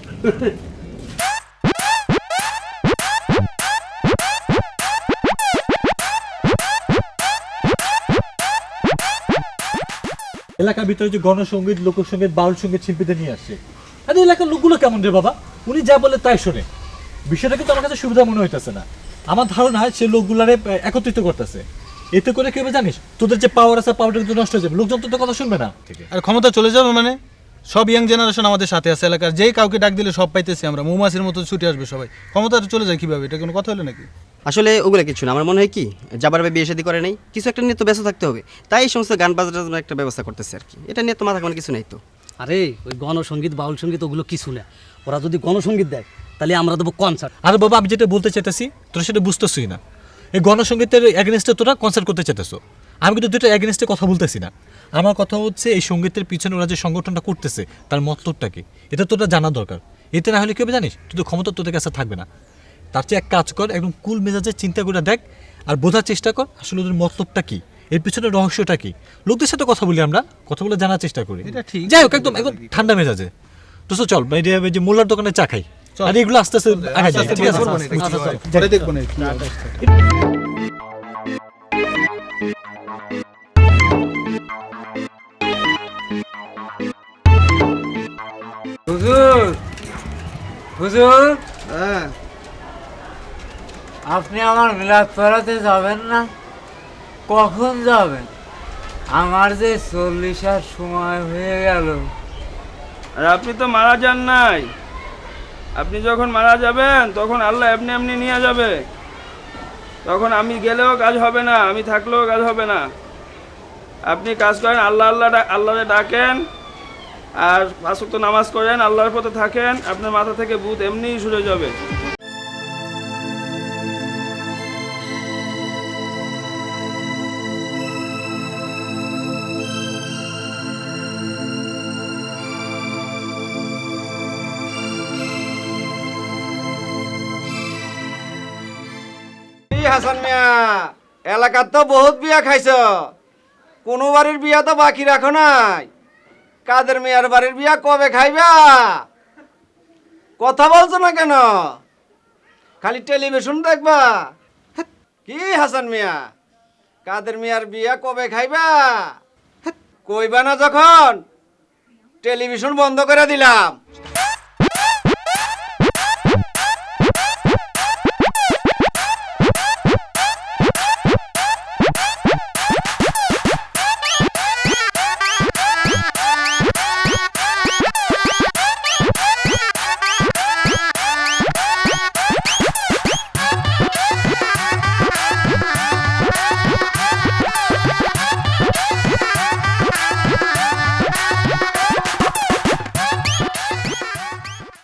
এলাকার ভিতরে যে গণসঙ্গীত, লোকসঙ্গীত, বাউল সঙ্গীত শিল্পীদের নিয়ে আসছে, আরে এলাকার লোকগুলো কেমন রে বাবা? উনি যা বলে তাই শোনে। বিষয়টা কিন্তু আমার কাছে সুবিধা মনে হইতেছে না। আমার ধারণা হয় সে লোকগুলারে একত্রিত করতেছে। এতে করে কি হবে জানিস, তোদের যে পাওয়ার আছে পাওয়ারটা কিন্তু নষ্ট হয়ে যাবে, লোকজন তোদের কথা শুনবে না। আর ক্ষমতা চলে যাবে মানে? সব ইয়াং জেনারেশন আমাদের সাথে আছে এলাকার, যেই কাউকে ডাক দিলে সব পাইতেছি আমরা, মৌমাছির মতো ছুটে আসবে সবাই। ক্ষমতাটা চলে যায় কিভাবে? এটা কোনো কথা হলো নাকি? আসলে ওগুলো কিছু না, আমার মনে হয় কি যাবার বিয়ে শাদী করে নেই, কিছু একটা নিয়ে তো ব্যস্ত থাকতে হবে, তাই এই সমস্ত গান বাজনার জন্য একটা ব্যবস্থা করতেছে আর কি। এটা নিয়ে তো মাথা কোনো কিছু নেই তো। আরে ওই গণসঙ্গীত বাউল সঙ্গীত ওগুলো কিছু না, ওরা যদি গণসঙ্গীত দেয় তাহলে আমরা দেবো কনসার্ট। আরে বাবা, আমি যেটা বলতে চাইতেছি তোরা সেটা বুঝতেছই না। এই গণসঙ্গীতের এগেনস্টে তোরা কনসার্ট করতে চাইতেছো, আমি কিন্তু দুটো এগেনস্টে কথা বলতেছি না। আমার কথা হচ্ছে এই সঙ্গীতের পিছনে ওরা যে সংগঠনটা করতেছে তার মতলবটা কি, এটা তোরা জানা দরকার। এতে না হলে কি হবে জানিস, তুই তো ক্ষমতা তোদের কাছে থাকবে না। তার চেয়ে এক কাজ কর, একদম কুল মেজাজে চিন্তা করে দেখ আর বোঝার চেষ্টা কর আসলে ওদের মতলবটা কি, এর পিছনে রহস্যটা কি। লোকদের সাথে কথা বলি, আমরা কথা বলে জানার চেষ্টা করি। এটা ঠিক, যাই হোক, একদম একদম ঠান্ডা মেজাজে। তো চল যে মোল্লার দোকানে চা খাই, আর এগুলো আস্তে আস্তে আগে যাই, ঠিক আছে? দেখবো না হুজুর, হুজুর, আপনি আমার মিলাদ পড়াতে যাবেন না? কখন যাবেন? আমার যে 40 সময় হয়ে গেল। আর আপনি তো মারা যান নাই, আপনি যখন মারা যাবেন তখন আল্লাহ এমনি এমনি নিয়ে যাবে, তখন আমি গেলেও কাজ হবে না, আমি থাকলেও কাজ হবে না। আপনি কাজ করেন, আল্লাহরে ডাকেন আর 5 ওয়াক্ত নামাজ করেন, আল্লাহর পথে থাকেন, আপনার মাথা থেকে ভূত এমনিই সরে যাবে। হাসান মিয়া, এলাকার তো বহুত বিয়া খাইছ, কোন বাড়ির বিয়া তো বাকি রাখো নাই। কাদের মিয়ার বাড়ির বিয়া কবে খাইবা? কথা বলছো না কেন? খালি টেলিভিশন দেখবা? কি হাসান মিয়া, কাদের মিয়ার বিয়া কবে খাইবা? কইবা না যখন টেলিভিশন বন্ধ করে দিলাম।